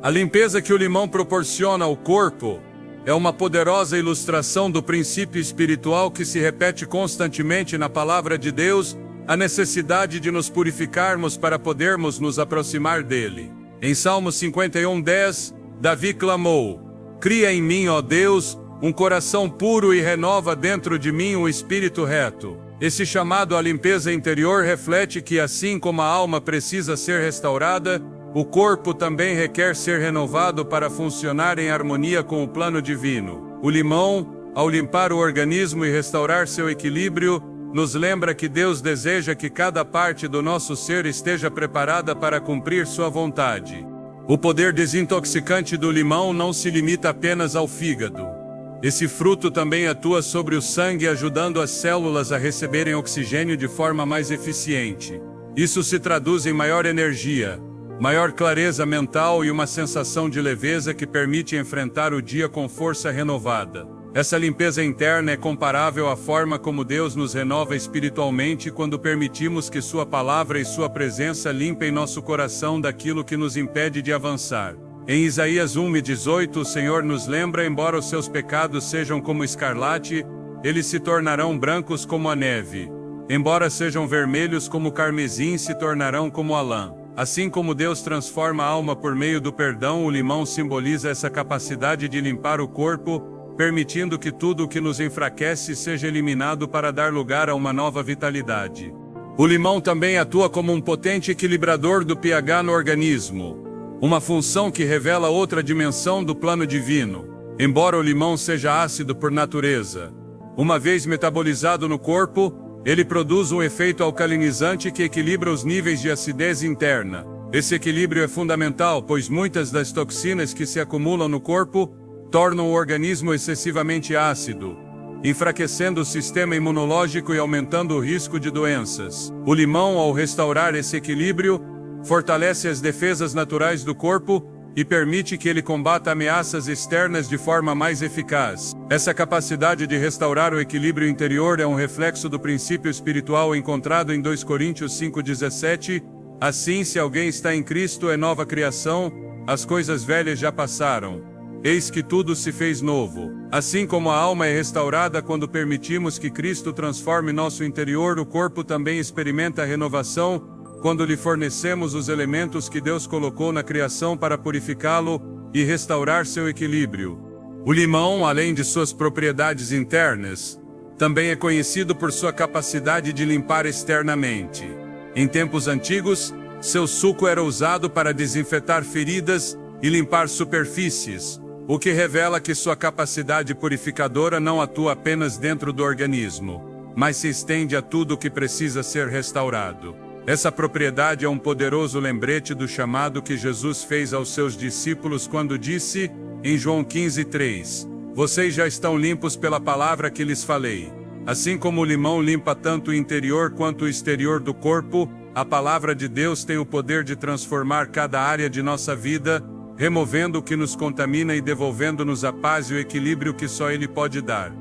A limpeza que o limão proporciona ao corpo é uma poderosa ilustração do princípio espiritual que se repete constantemente na palavra de Deus, a necessidade de nos purificarmos para podermos nos aproximar dele. Em Salmo 51:10, Davi clamou: "Cria em mim, ó Deus, um coração puro e renova dentro de mim um espírito reto." Esse chamado à limpeza interior reflete que, assim como a alma precisa ser restaurada, o corpo também requer ser renovado para funcionar em harmonia com o plano divino. O limão, ao limpar o organismo e restaurar seu equilíbrio, nos lembra que Deus deseja que cada parte do nosso ser esteja preparada para cumprir sua vontade. O poder desintoxicante do limão não se limita apenas ao fígado. Esse fruto também atua sobre o sangue, ajudando as células a receberem oxigênio de forma mais eficiente. Isso se traduz em maior energia, maior clareza mental e uma sensação de leveza que permite enfrentar o dia com força renovada. Essa limpeza interna é comparável à forma como Deus nos renova espiritualmente quando permitimos que Sua palavra e Sua presença limpem nosso coração daquilo que nos impede de avançar. Em Isaías 1:18, o Senhor nos lembra: embora os seus pecados sejam como escarlate, eles se tornarão brancos como a neve. Embora sejam vermelhos como o carmesim, se tornarão como a lã. Assim como Deus transforma a alma por meio do perdão, o limão simboliza essa capacidade de limpar o corpo, permitindo que tudo o que nos enfraquece seja eliminado para dar lugar a uma nova vitalidade. O limão também atua como um potente equilibrador do pH no organismo, uma função que revela outra dimensão do plano divino. Embora o limão seja ácido por natureza, uma vez metabolizado no corpo, ele produz um efeito alcalinizante que equilibra os níveis de acidez interna. Esse equilíbrio é fundamental, pois muitas das toxinas que se acumulam no corpo tornam o organismo excessivamente ácido, enfraquecendo o sistema imunológico e aumentando o risco de doenças. O limão, ao restaurar esse equilíbrio, fortalece as defesas naturais do corpo e permite que ele combata ameaças externas de forma mais eficaz. Essa capacidade de restaurar o equilíbrio interior é um reflexo do princípio espiritual encontrado em 2 Coríntios 5:17. Assim, se alguém está em Cristo, é nova criação, as coisas velhas já passaram. Eis que tudo se fez novo. Assim como a alma é restaurada quando permitimos que Cristo transforme nosso interior, o corpo também experimenta a renovação quando lhe fornecemos os elementos que Deus colocou na criação para purificá-lo e restaurar seu equilíbrio. O limão, além de suas propriedades internas, também é conhecido por sua capacidade de limpar externamente. Em tempos antigos, seu suco era usado para desinfetar feridas e limpar superfícies, o que revela que sua capacidade purificadora não atua apenas dentro do organismo, mas se estende a tudo o que precisa ser restaurado. Essa propriedade é um poderoso lembrete do chamado que Jesus fez aos seus discípulos quando disse, em João 15:3, "Vocês já estão limpos pela palavra que lhes falei." Assim como o limão limpa tanto o interior quanto o exterior do corpo, a palavra de Deus tem o poder de transformar cada área de nossa vida, removendo o que nos contamina e devolvendo-nos a paz e o equilíbrio que só Ele pode dar.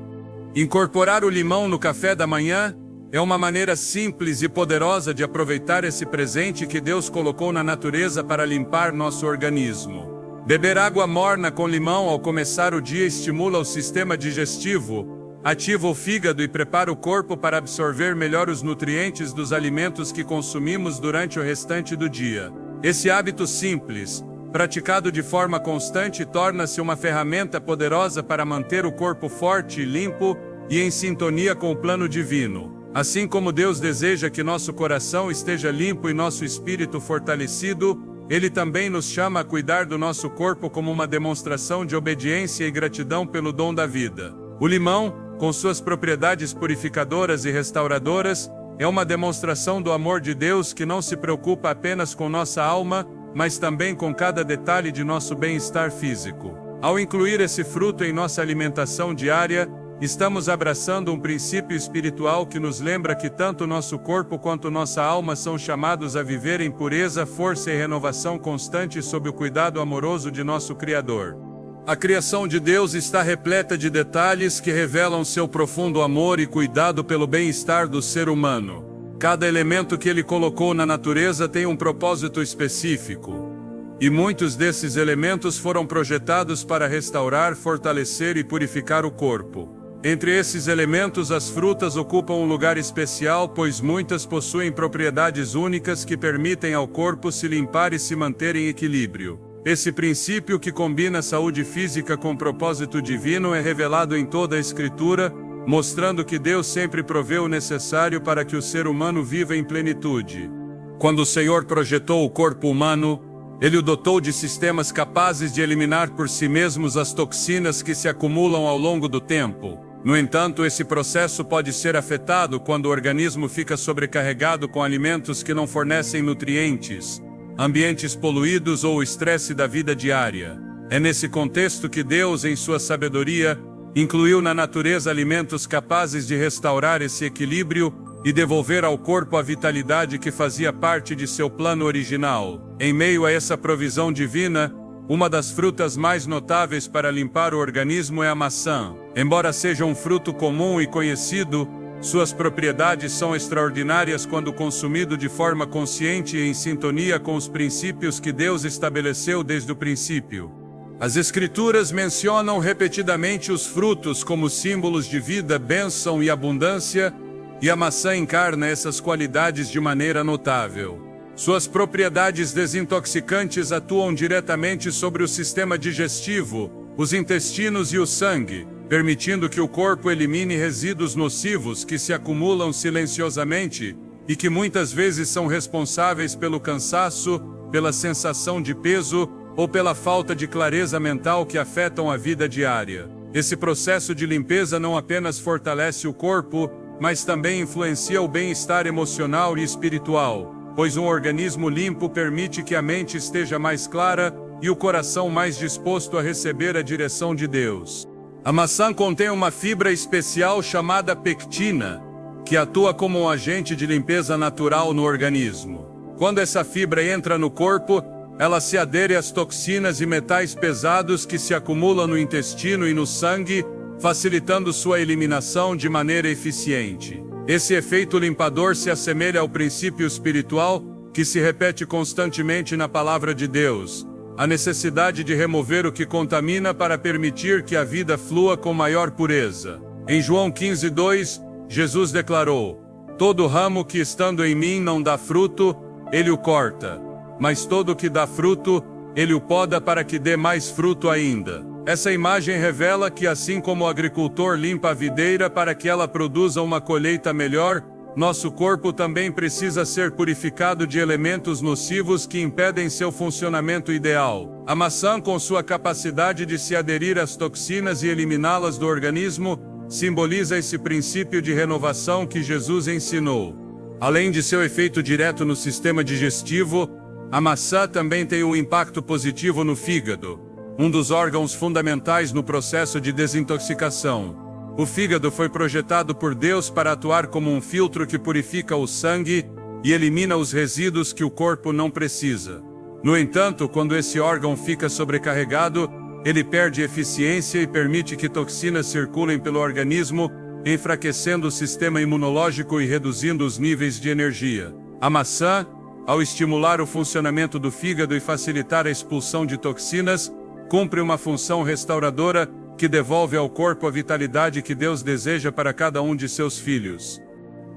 Incorporar o limão no café da manhã é uma maneira simples e poderosa de aproveitar esse presente que Deus colocou na natureza para limpar nosso organismo. Beber água morna com limão ao começar o dia estimula o sistema digestivo, ativa o fígado e prepara o corpo para absorver melhor os nutrientes dos alimentos que consumimos durante o restante do dia. Esse hábito simples, praticado de forma constante, torna-se uma ferramenta poderosa para manter o corpo forte, limpo e em sintonia com o plano divino. Assim como Deus deseja que nosso coração esteja limpo e nosso espírito fortalecido, ele também nos chama a cuidar do nosso corpo como uma demonstração de obediência e gratidão pelo dom da vida. O limão, com suas propriedades purificadoras e restauradoras, é uma demonstração do amor de Deus que não se preocupa apenas com nossa alma, mas também com cada detalhe de nosso bem-estar físico. Ao incluir esse fruto em nossa alimentação diária, estamos abraçando um princípio espiritual que nos lembra que tanto nosso corpo quanto nossa alma são chamados a viver em pureza, força e renovação constante sob o cuidado amoroso de nosso Criador. A criação de Deus está repleta de detalhes que revelam seu profundo amor e cuidado pelo bem-estar do ser humano. Cada elemento que ele colocou na natureza tem um propósito específico. E muitos desses elementos foram projetados para restaurar, fortalecer e purificar o corpo. Entre esses elementos, as frutas ocupam um lugar especial, pois muitas possuem propriedades únicas que permitem ao corpo se limpar e se manter em equilíbrio. Esse princípio que combina saúde física com propósito divino é revelado em toda a Escritura, mostrando que Deus sempre provê o necessário para que o ser humano viva em plenitude. Quando o Senhor projetou o corpo humano, Ele o dotou de sistemas capazes de eliminar por si mesmos as toxinas que se acumulam ao longo do tempo. No entanto, esse processo pode ser afetado quando o organismo fica sobrecarregado com alimentos que não fornecem nutrientes, ambientes poluídos ou o estresse da vida diária. É nesse contexto que Deus, em sua sabedoria, incluiu na natureza alimentos capazes de restaurar esse equilíbrio e devolver ao corpo a vitalidade que fazia parte de seu plano original. Em meio a essa provisão divina, uma das frutas mais notáveis para limpar o organismo é a maçã. Embora seja um fruto comum e conhecido, suas propriedades são extraordinárias quando consumido de forma consciente e em sintonia com os princípios que Deus estabeleceu desde o princípio. As Escrituras mencionam repetidamente os frutos como símbolos de vida, bênção e abundância, e a maçã encarna essas qualidades de maneira notável. Suas propriedades desintoxicantes atuam diretamente sobre o sistema digestivo, os intestinos e o sangue, permitindo que o corpo elimine resíduos nocivos que se acumulam silenciosamente e que muitas vezes são responsáveis pelo cansaço, pela sensação de peso ou pela falta de clareza mental que afetam a vida diária. Esse processo de limpeza não apenas fortalece o corpo, mas também influencia o bem-estar emocional e espiritual, pois um organismo limpo permite que a mente esteja mais clara e o coração mais disposto a receber a direção de Deus. A maçã contém uma fibra especial chamada pectina, que atua como um agente de limpeza natural no organismo. Quando essa fibra entra no corpo, ela se adere às toxinas e metais pesados que se acumulam no intestino e no sangue, facilitando sua eliminação de maneira eficiente. Esse efeito limpador se assemelha ao princípio espiritual que se repete constantemente na palavra de Deus: a necessidade de remover o que contamina para permitir que a vida flua com maior pureza. Em João 15:2, Jesus declarou: todo ramo que estando em mim não dá fruto, ele o corta, mas todo que dá fruto, ele o poda para que dê mais fruto ainda. Essa imagem revela que assim como o agricultor limpa a videira para que ela produza uma colheita melhor, nosso corpo também precisa ser purificado de elementos nocivos que impedem seu funcionamento ideal. A maçã, com sua capacidade de se aderir às toxinas e eliminá-las do organismo, simboliza esse princípio de renovação que Jesus ensinou. Além de seu efeito direto no sistema digestivo, a maçã também tem um impacto positivo no fígado, um dos órgãos fundamentais no processo de desintoxicação. O fígado foi projetado por Deus para atuar como um filtro que purifica o sangue e elimina os resíduos que o corpo não precisa. No entanto, quando esse órgão fica sobrecarregado, ele perde eficiência e permite que toxinas circulem pelo organismo, enfraquecendo o sistema imunológico e reduzindo os níveis de energia. A maçã, ao estimular o funcionamento do fígado e facilitar a expulsão de toxinas, cumpre uma função restauradora que devolve ao corpo a vitalidade que Deus deseja para cada um de seus filhos.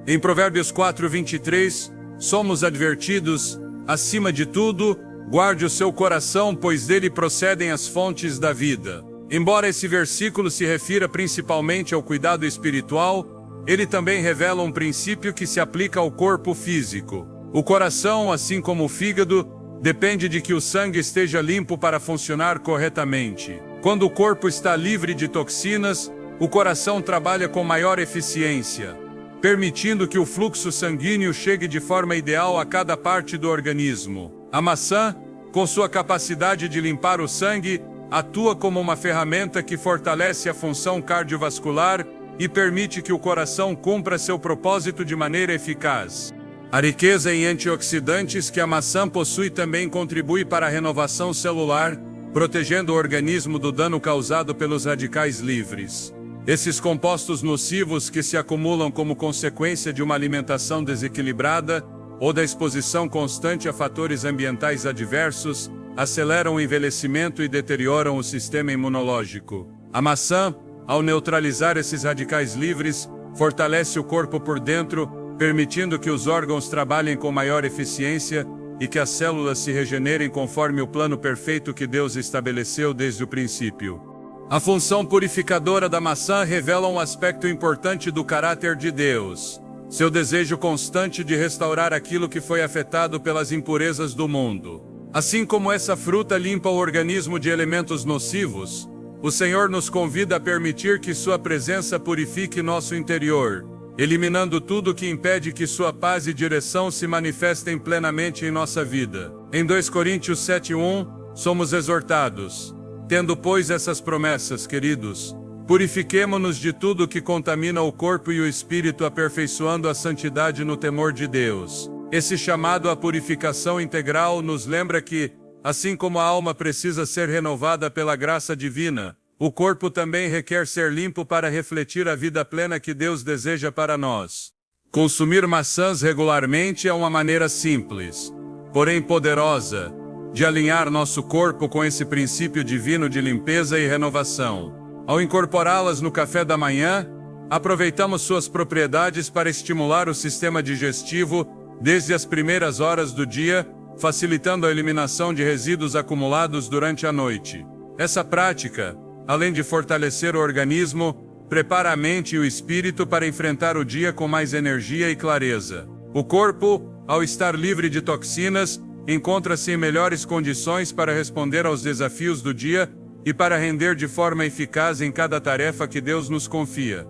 Em Provérbios 4:23, somos advertidos: acima de tudo, guarde o seu coração, pois dele procedem as fontes da vida. Embora esse versículo se refira principalmente ao cuidado espiritual, ele também revela um princípio que se aplica ao corpo físico. O coração, assim como o fígado, depende de que o sangue esteja limpo para funcionar corretamente. Quando o corpo está livre de toxinas, o coração trabalha com maior eficiência, permitindo que o fluxo sanguíneo chegue de forma ideal a cada parte do organismo. A maçã, com sua capacidade de limpar o sangue, atua como uma ferramenta que fortalece a função cardiovascular e permite que o coração cumpra seu propósito de maneira eficaz. A riqueza em antioxidantes que a maçã possui também contribui para a renovação celular, protegendo o organismo do dano causado pelos radicais livres. Esses compostos nocivos que se acumulam como consequência de uma alimentação desequilibrada ou da exposição constante a fatores ambientais adversos aceleram o envelhecimento e deterioram o sistema imunológico. A maçã, ao neutralizar esses radicais livres, fortalece o corpo por dentro, permitindo que os órgãos trabalhem com maior eficiência e que as células se regenerem conforme o plano perfeito que Deus estabeleceu desde o princípio. A função purificadora da maçã revela um aspecto importante do caráter de Deus: seu desejo constante de restaurar aquilo que foi afetado pelas impurezas do mundo. Assim como essa fruta limpa o organismo de elementos nocivos, o Senhor nos convida a permitir que sua presença purifique nosso interior, eliminando tudo que impede que sua paz e direção se manifestem plenamente em nossa vida. Em 2 Coríntios 7:1, somos exortados: tendo, pois, essas promessas, queridos, purifiquemo-nos de tudo que contamina o corpo e o espírito, aperfeiçoando a santidade no temor de Deus. Esse chamado à purificação integral nos lembra que, assim como a alma precisa ser renovada pela graça divina, o corpo também requer ser limpo para refletir a vida plena que Deus deseja para nós. Consumir maçãs regularmente é uma maneira simples, porém poderosa, de alinhar nosso corpo com esse princípio divino de limpeza e renovação. Ao incorporá-las no café da manhã, aproveitamos suas propriedades para estimular o sistema digestivo desde as primeiras horas do dia, facilitando a eliminação de resíduos acumulados durante a noite. Essa prática, além de fortalecer o organismo, prepara a mente e o espírito para enfrentar o dia com mais energia e clareza. O corpo, ao estar livre de toxinas, encontra-se em melhores condições para responder aos desafios do dia e para render de forma eficaz em cada tarefa que Deus nos confia.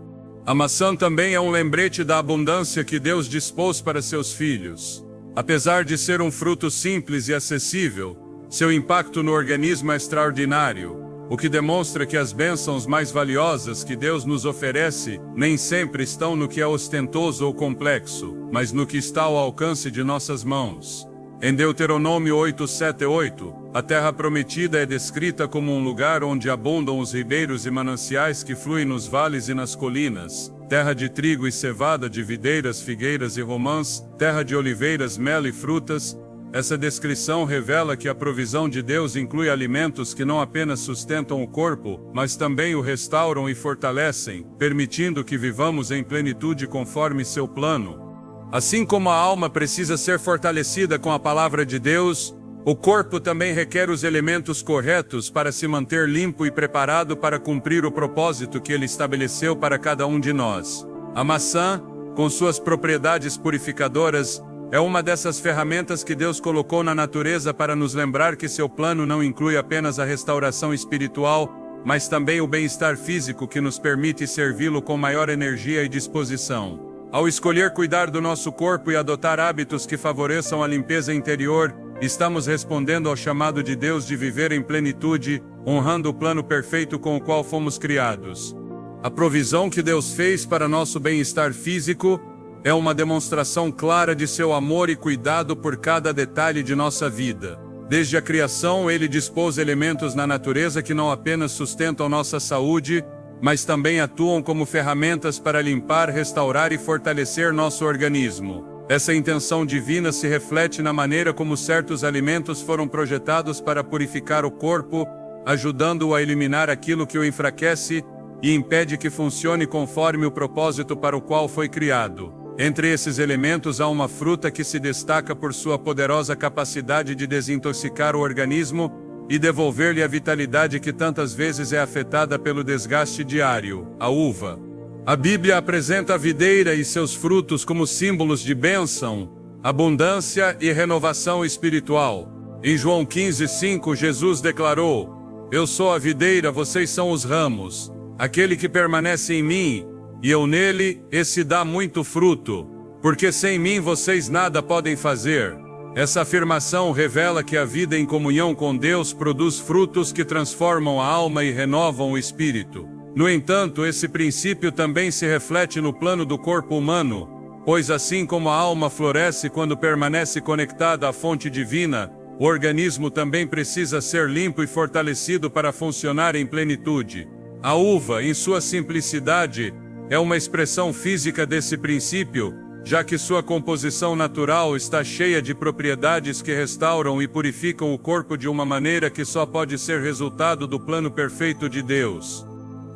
A maçã também é um lembrete da abundância que Deus dispôs para seus filhos. Apesar de ser um fruto simples e acessível, seu impacto no organismo é extraordinário, o que demonstra que as bênçãos mais valiosas que Deus nos oferece nem sempre estão no que é ostentoso ou complexo, mas no que está ao alcance de nossas mãos. Em Deuteronômio 8:7-8, a terra prometida é descrita como um lugar onde abundam os ribeiros e mananciais que fluem nos vales e nas colinas, terra de trigo e cevada, de videiras, figueiras e romãs, terra de oliveiras, mel e frutas. Essa descrição revela que a provisão de Deus inclui alimentos que não apenas sustentam o corpo, mas também o restauram e fortalecem, permitindo que vivamos em plenitude conforme seu plano. Assim como a alma precisa ser fortalecida com a palavra de Deus, o corpo também requer os elementos corretos para se manter limpo e preparado para cumprir o propósito que ele estabeleceu para cada um de nós. A maçã, com suas propriedades purificadoras, é uma dessas ferramentas que Deus colocou na natureza para nos lembrar que seu plano não inclui apenas a restauração espiritual, mas também o bem-estar físico que nos permite servi-lo com maior energia e disposição. Ao escolher cuidar do nosso corpo e adotar hábitos que favoreçam a limpeza interior, estamos respondendo ao chamado de Deus de viver em plenitude, honrando o plano perfeito com o qual fomos criados. A provisão que Deus fez para nosso bem-estar físico é uma demonstração clara de seu amor e cuidado por cada detalhe de nossa vida. Desde a criação, ele dispôs elementos na natureza que não apenas sustentam nossa saúde, mas também atuam como ferramentas para limpar, restaurar e fortalecer nosso organismo. Essa intenção divina se reflete na maneira como certos alimentos foram projetados para purificar o corpo, ajudando-o a eliminar aquilo que o enfraquece e impede que funcione conforme o propósito para o qual foi criado. Entre esses elementos há uma fruta que se destaca por sua poderosa capacidade de desintoxicar o organismo e devolver-lhe a vitalidade que tantas vezes é afetada pelo desgaste diário, a uva. A Bíblia apresenta a videira e seus frutos como símbolos de bênção, abundância e renovação espiritual. Em João 15:5, Jesus declarou: Eu sou a videira, vocês são os ramos. Aquele que permanece em mim, e eu nele, esse dá muito fruto, porque sem mim vocês nada podem fazer. Essa afirmação revela que a vida em comunhão com Deus produz frutos que transformam a alma e renovam o espírito. No entanto, esse princípio também se reflete no plano do corpo humano, pois assim como a alma floresce quando permanece conectada à fonte divina, o organismo também precisa ser limpo e fortalecido para funcionar em plenitude. A uva, em sua simplicidade, é uma expressão física desse princípio, já que sua composição natural está cheia de propriedades que restauram e purificam o corpo de uma maneira que só pode ser resultado do plano perfeito de Deus.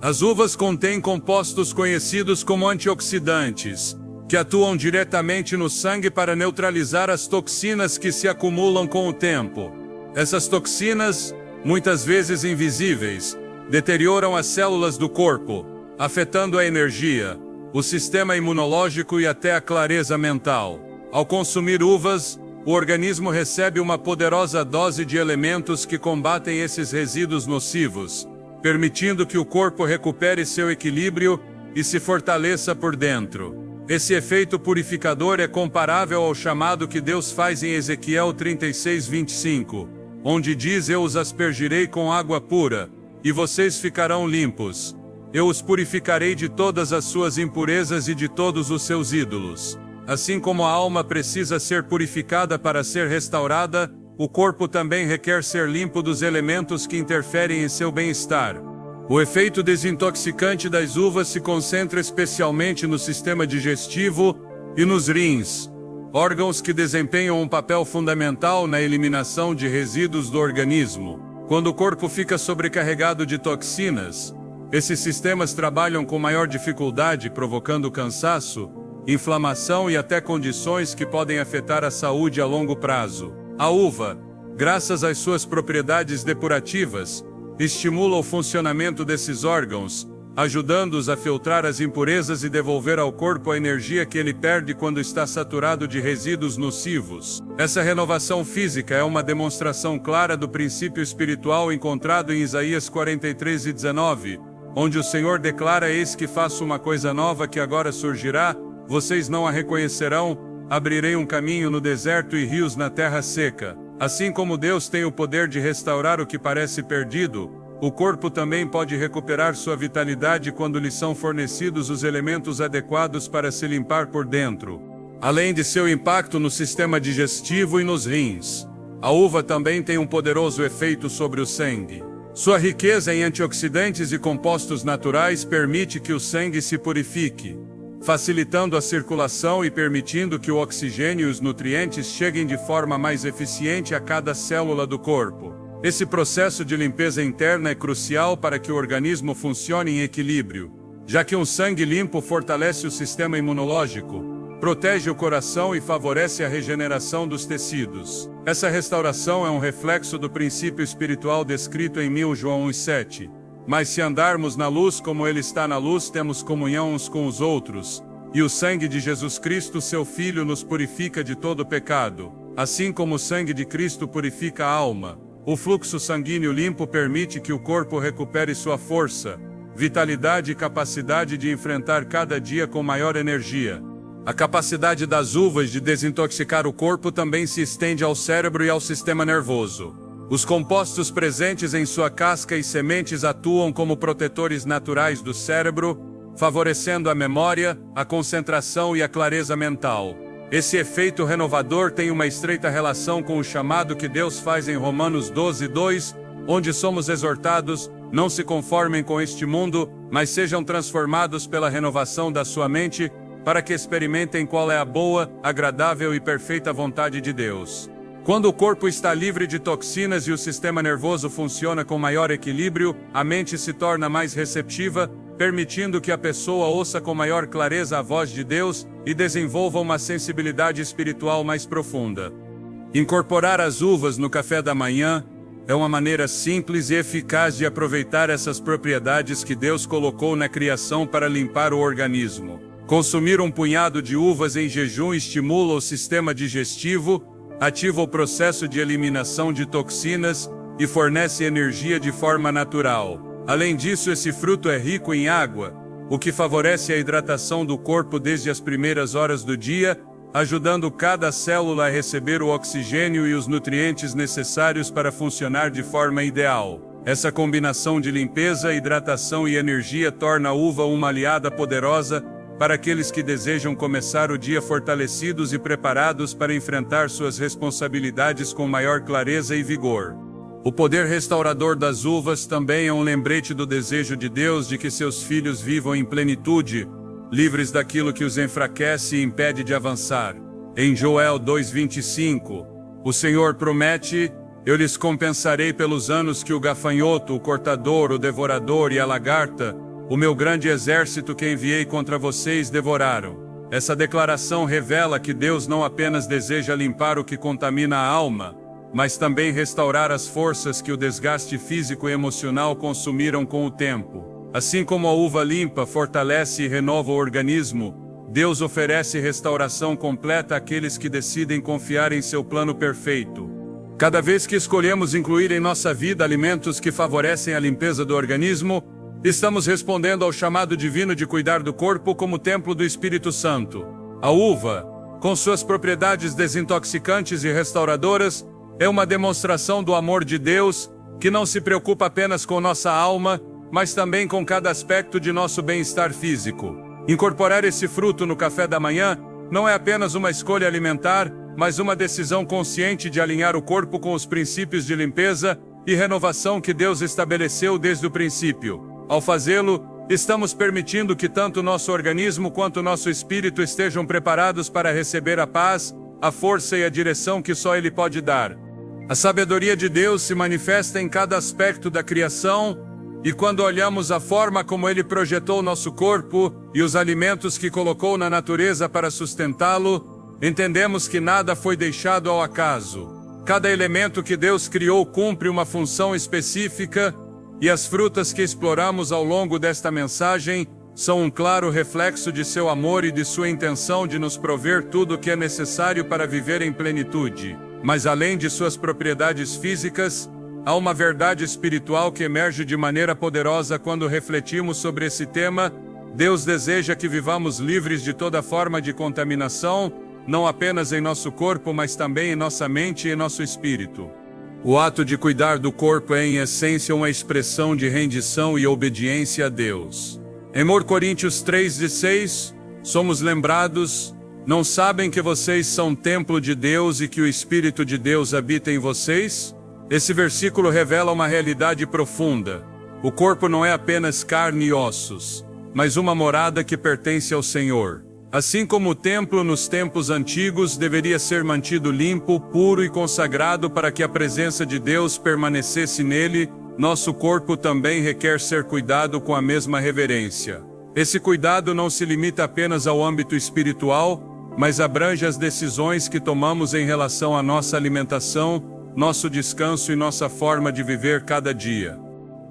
As uvas contêm compostos conhecidos como antioxidantes, que atuam diretamente no sangue para neutralizar as toxinas que se acumulam com o tempo. Essas toxinas, muitas vezes invisíveis, deterioram as células do corpo, afetando a energia, o sistema imunológico e até a clareza mental. Ao consumir uvas, o organismo recebe uma poderosa dose de elementos que combatem esses resíduos nocivos, permitindo que o corpo recupere seu equilíbrio e se fortaleça por dentro. Esse efeito purificador é comparável ao chamado que Deus faz em Ezequiel 36:25, onde diz: Eu os aspergirei com água pura, e vocês ficarão limpos. Eu os purificarei de todas as suas impurezas e de todos os seus ídolos. Assim como a alma precisa ser purificada para ser restaurada, o corpo também requer ser limpo dos elementos que interferem em seu bem-estar. O efeito desintoxicante das uvas se concentra especialmente no sistema digestivo e nos rins, órgãos que desempenham um papel fundamental na eliminação de resíduos do organismo. Quando o corpo fica sobrecarregado de toxinas, esses sistemas trabalham com maior dificuldade, provocando cansaço, inflamação e até condições que podem afetar a saúde a longo prazo. A uva, graças às suas propriedades depurativas, estimula o funcionamento desses órgãos, ajudando-os a filtrar as impurezas e devolver ao corpo a energia que ele perde quando está saturado de resíduos nocivos. Essa renovação física é uma demonstração clara do princípio espiritual encontrado em Isaías 43:19, onde o Senhor declara: Eis que faço uma coisa nova que agora surgirá, vocês não a reconhecerão, abrirei um caminho no deserto e rios na terra seca. Assim como Deus tem o poder de restaurar o que parece perdido, o corpo também pode recuperar sua vitalidade quando lhe são fornecidos os elementos adequados para se limpar por dentro. Além de seu impacto no sistema digestivo e nos rins, a uva também tem um poderoso efeito sobre o sangue. Sua riqueza em antioxidantes e compostos naturais permite que o sangue se purifique, facilitando a circulação e permitindo que o oxigênio e os nutrientes cheguem de forma mais eficiente a cada célula do corpo. Esse processo de limpeza interna é crucial para que o organismo funcione em equilíbrio, já que um sangue limpo fortalece o sistema imunológico, protege o coração e favorece a regeneração dos tecidos. Essa restauração é um reflexo do princípio espiritual descrito em 1 João 1:7. Mas se andarmos na luz como Ele está na luz, temos comunhão uns com os outros, e o sangue de Jesus Cristo, seu Filho, nos purifica de todo pecado. Assim como o sangue de Cristo purifica a alma, o fluxo sanguíneo limpo permite que o corpo recupere sua força, vitalidade e capacidade de enfrentar cada dia com maior energia. A capacidade das uvas de desintoxicar o corpo também se estende ao cérebro e ao sistema nervoso. Os compostos presentes em sua casca e sementes atuam como protetores naturais do cérebro, favorecendo a memória, a concentração e a clareza mental. Esse efeito renovador tem uma estreita relação com o chamado que Deus faz em Romanos 12:2, onde somos exortados: não se conformem com este mundo, mas sejam transformados pela renovação da sua mente, para que experimentem qual é a boa, agradável e perfeita vontade de Deus. Quando o corpo está livre de toxinas e o sistema nervoso funciona com maior equilíbrio, a mente se torna mais receptiva, permitindo que a pessoa ouça com maior clareza a voz de Deus e desenvolva uma sensibilidade espiritual mais profunda. Incorporar as uvas no café da manhã é uma maneira simples e eficaz de aproveitar essas propriedades que Deus colocou na criação para limpar o organismo. Consumir um punhado de uvas em jejum estimula o sistema digestivo, ativa o processo de eliminação de toxinas e fornece energia de forma natural. Além disso, esse fruto é rico em água, o que favorece a hidratação do corpo desde as primeiras horas do dia, ajudando cada célula a receber o oxigênio e os nutrientes necessários para funcionar de forma ideal. Essa combinação de limpeza, hidratação e energia torna a uva uma aliada poderosa para aqueles que desejam começar o dia fortalecidos e preparados para enfrentar suas responsabilidades com maior clareza e vigor. O poder restaurador das uvas também é um lembrete do desejo de Deus de que seus filhos vivam em plenitude, livres daquilo que os enfraquece e impede de avançar. Em Joel 2:25, o Senhor promete: eu lhes compensarei pelos anos que o gafanhoto, o cortador, o devorador e a lagarta, o meu grande exército que enviei contra vocês, devoraram. Essa declaração revela que Deus não apenas deseja limpar o que contamina a alma, mas também restaurar as forças que o desgaste físico e emocional consumiram com o tempo. Assim como a uva limpa fortalece e renova o organismo, Deus oferece restauração completa àqueles que decidem confiar em seu plano perfeito. Cada vez que escolhemos incluir em nossa vida alimentos que favorecem a limpeza do organismo, estamos respondendo ao chamado divino de cuidar do corpo como templo do Espírito Santo. A uva, com suas propriedades desintoxicantes e restauradoras, é uma demonstração do amor de Deus, que não se preocupa apenas com nossa alma, mas também com cada aspecto de nosso bem-estar físico. Incorporar esse fruto no café da manhã não é apenas uma escolha alimentar, mas uma decisão consciente de alinhar o corpo com os princípios de limpeza e renovação que Deus estabeleceu desde o princípio. Ao fazê-lo, estamos permitindo que tanto nosso organismo quanto nosso espírito estejam preparados para receber a paz, a força e a direção que só Ele pode dar. A sabedoria de Deus se manifesta em cada aspecto da criação, e quando olhamos a forma como Ele projetou nosso corpo e os alimentos que colocou na natureza para sustentá-lo, entendemos que nada foi deixado ao acaso. Cada elemento que Deus criou cumpre uma função específica, e as frutas que exploramos ao longo desta mensagem são um claro reflexo de seu amor e de sua intenção de nos prover tudo o que é necessário para viver em plenitude. Mas além de suas propriedades físicas, há uma verdade espiritual que emerge de maneira poderosa quando refletimos sobre esse tema. Deus deseja que vivamos livres de toda forma de contaminação, não apenas em nosso corpo, mas também em nossa mente e em nosso espírito. O ato de cuidar do corpo é, em essência, uma expressão de rendição e obediência a Deus. Em 1 Coríntios 3:6, somos lembrados: não sabem que vocês são templo de Deus e que o Espírito de Deus habita em vocês? Esse versículo revela uma realidade profunda. O corpo não é apenas carne e ossos, mas uma morada que pertence ao Senhor. Assim como o templo nos tempos antigos deveria ser mantido limpo, puro e consagrado para que a presença de Deus permanecesse nele, nosso corpo também requer ser cuidado com a mesma reverência. Esse cuidado não se limita apenas ao âmbito espiritual, mas abrange as decisões que tomamos em relação à nossa alimentação, nosso descanso e nossa forma de viver cada dia.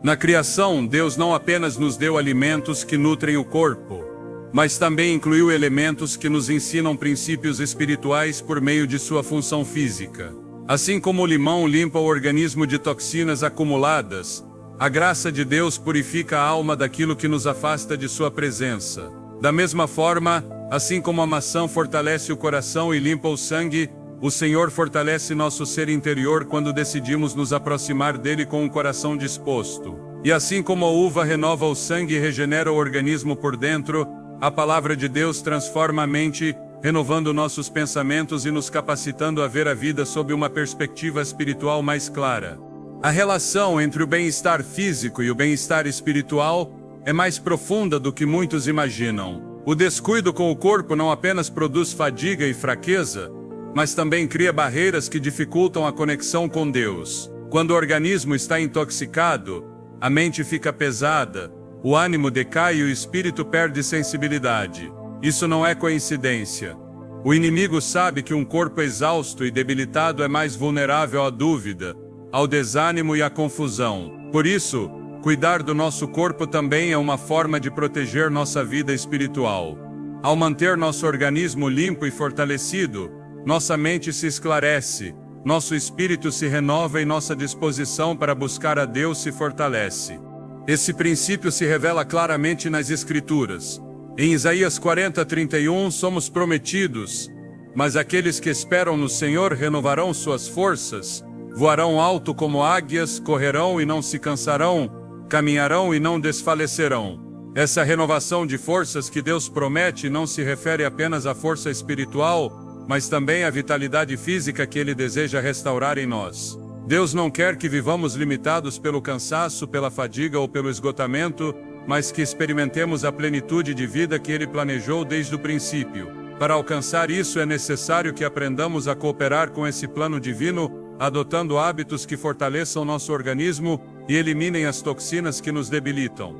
Na criação, Deus não apenas nos deu alimentos que nutrem o corpo, mas também incluiu elementos que nos ensinam princípios espirituais por meio de sua função física. Assim como o limão limpa o organismo de toxinas acumuladas, a graça de Deus purifica a alma daquilo que nos afasta de sua presença. Da mesma forma, assim como a maçã fortalece o coração e limpa o sangue, o Senhor fortalece nosso ser interior quando decidimos nos aproximar dele com um coração disposto. E assim como a uva renova o sangue e regenera o organismo por dentro, a palavra de Deus transforma a mente, renovando nossos pensamentos e nos capacitando a ver a vida sob uma perspectiva espiritual mais clara. A relação entre o bem-estar físico e o bem-estar espiritual é mais profunda do que muitos imaginam. O descuido com o corpo não apenas produz fadiga e fraqueza, mas também cria barreiras que dificultam a conexão com Deus. Quando o organismo está intoxicado, a mente fica pesada, o ânimo decai e o espírito perde sensibilidade. Isso não é coincidência. O inimigo sabe que um corpo exausto e debilitado é mais vulnerável à dúvida, ao desânimo e à confusão. Por isso, cuidar do nosso corpo também é uma forma de proteger nossa vida espiritual. Ao manter nosso organismo limpo e fortalecido, nossa mente se esclarece, nosso espírito se renova e nossa disposição para buscar a Deus se fortalece. Esse princípio se revela claramente nas Escrituras. Em Isaías 40:31 somos prometidos: mas aqueles que esperam no Senhor renovarão suas forças, voarão alto como águias, correrão e não se cansarão, caminharão e não desfalecerão. Essa renovação de forças que Deus promete não se refere apenas à força espiritual, mas também à vitalidade física que Ele deseja restaurar em nós. Deus não quer que vivamos limitados pelo cansaço, pela fadiga ou pelo esgotamento, mas que experimentemos a plenitude de vida que Ele planejou desde o princípio. Para alcançar isso é necessário que aprendamos a cooperar com esse plano divino, adotando hábitos que fortaleçam nosso organismo e eliminem as toxinas que nos debilitam.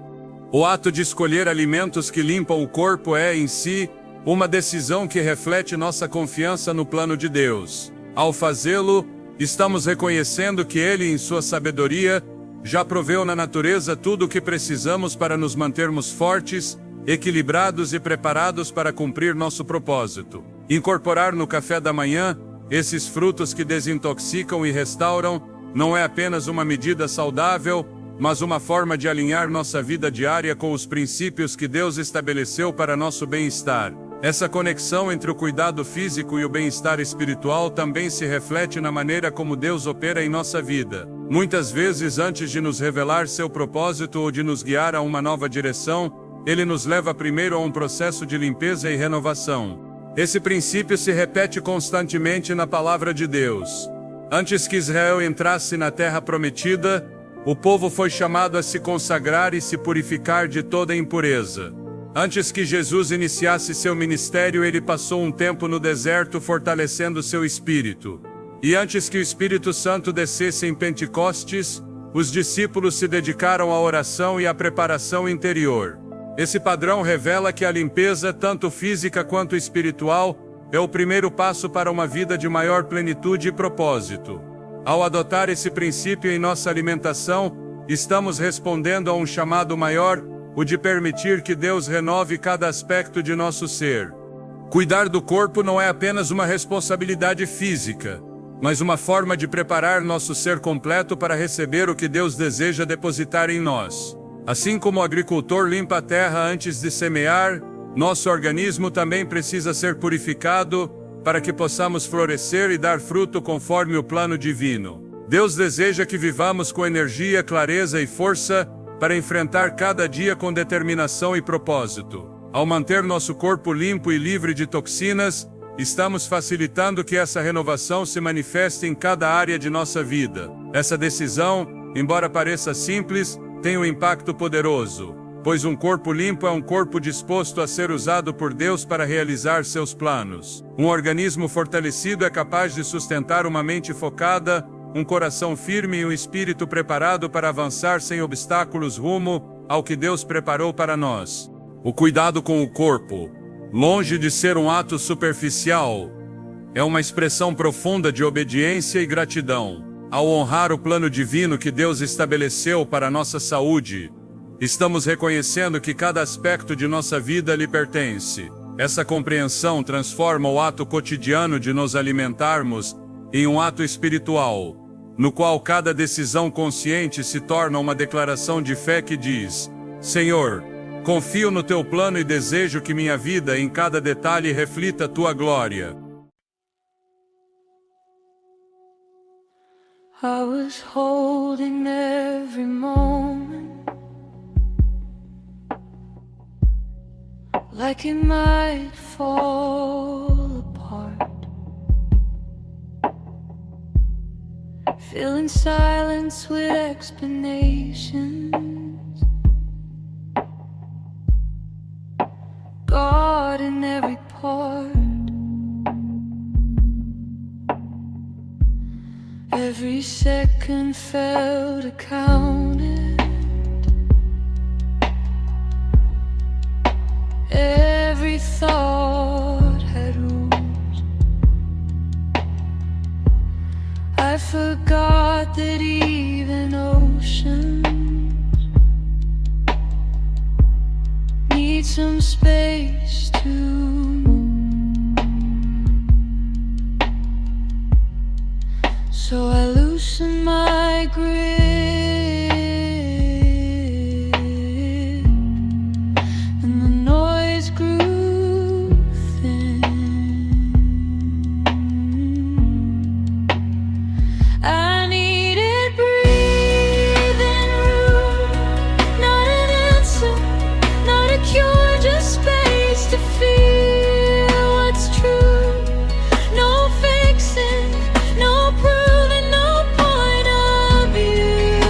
O ato de escolher alimentos que limpam o corpo é, em si, uma decisão que reflete nossa confiança no plano de Deus. Ao fazê-lo, estamos reconhecendo que Ele, em sua sabedoria, já proveu na natureza tudo o que precisamos para nos mantermos fortes, equilibrados e preparados para cumprir nosso propósito. Incorporar no café da manhã esses frutos que desintoxicam e restauram não é apenas uma medida saudável, mas uma forma de alinhar nossa vida diária com os princípios que Deus estabeleceu para nosso bem-estar. Essa conexão entre o cuidado físico e o bem-estar espiritual também se reflete na maneira como Deus opera em nossa vida. Muitas vezes, antes de nos revelar seu propósito ou de nos guiar a uma nova direção, Ele nos leva primeiro a um processo de limpeza e renovação. Esse princípio se repete constantemente na palavra de Deus. Antes que Israel entrasse na terra prometida, o povo foi chamado a se consagrar e se purificar de toda impureza. Antes que Jesus iniciasse seu ministério, ele passou um tempo no deserto fortalecendo seu espírito. E antes que o Espírito Santo descesse em Pentecostes, os discípulos se dedicaram à oração e à preparação interior. Esse padrão revela que a limpeza, tanto física quanto espiritual, é o primeiro passo para uma vida de maior plenitude e propósito. Ao adotar esse princípio em nossa alimentação, estamos respondendo a um chamado maior, o de permitir que Deus renove cada aspecto de nosso ser. Cuidar do corpo não é apenas uma responsabilidade física, mas uma forma de preparar nosso ser completo para receber o que Deus deseja depositar em nós. Assim como o agricultor limpa a terra antes de semear, nosso organismo também precisa ser purificado para que possamos florescer e dar fruto conforme o plano divino. Deus deseja que vivamos com energia, clareza e força para enfrentar cada dia com determinação e propósito. Ao manter nosso corpo limpo e livre de toxinas, estamos facilitando que essa renovação se manifeste em cada área de nossa vida. Essa decisão, embora pareça simples, tem um impacto poderoso, pois um corpo limpo é um corpo disposto a ser usado por Deus para realizar seus planos. Um organismo fortalecido é capaz de sustentar uma mente focada, um coração firme e um espírito preparado para avançar sem obstáculos rumo ao que Deus preparou para nós. O cuidado com o corpo, longe de ser um ato superficial, é uma expressão profunda de obediência e gratidão. Ao honrar o plano divino que Deus estabeleceu para a nossa saúde, estamos reconhecendo que cada aspecto de nossa vida lhe pertence. Essa compreensão transforma o ato cotidiano de nos alimentarmos em um ato espiritual, no qual cada decisão consciente se torna uma declaração de fé que diz: Senhor, confio no teu plano e desejo que minha vida em cada detalhe reflita a tua glória. I was holding every moment like it might fall apart, filling silence with explanations, God in every part. Every second felt accounted, every thought had rules. I forgot that even oceans need some space to move. So I loosened my grip, and the noise grew thin. I needed breathing room, not an answer, not a cure, just space to feel what's true. No fixing, no proving, no point of view.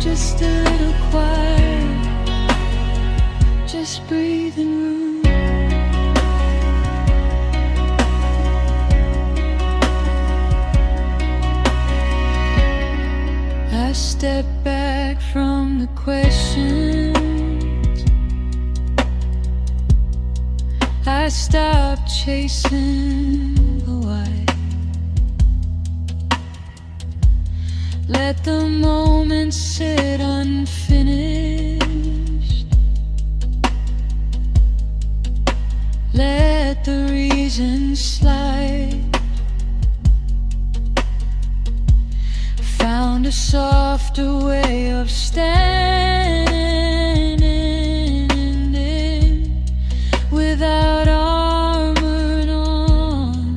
Just a little quiet, just breathing room. I step back from the questions. I stop chasing the why. Let the moment sit unfinished. Let the reason slide. Found a softer way of standing without armor on.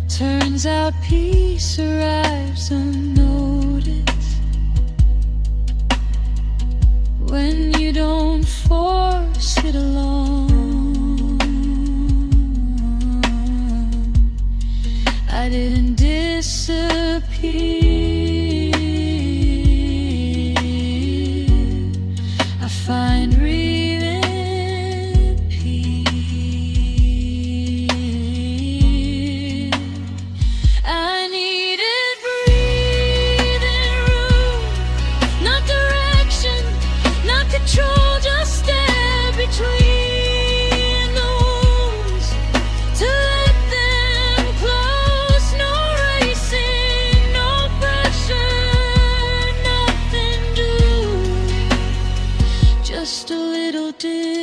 Turns out peace arrives unnoticed when you don't force it along. I didn't disappear, I find reappear. I needed breathing room, not direction, not control, just step between the wounds to let them close. No racing, no pressure, nothing due, just a little distance.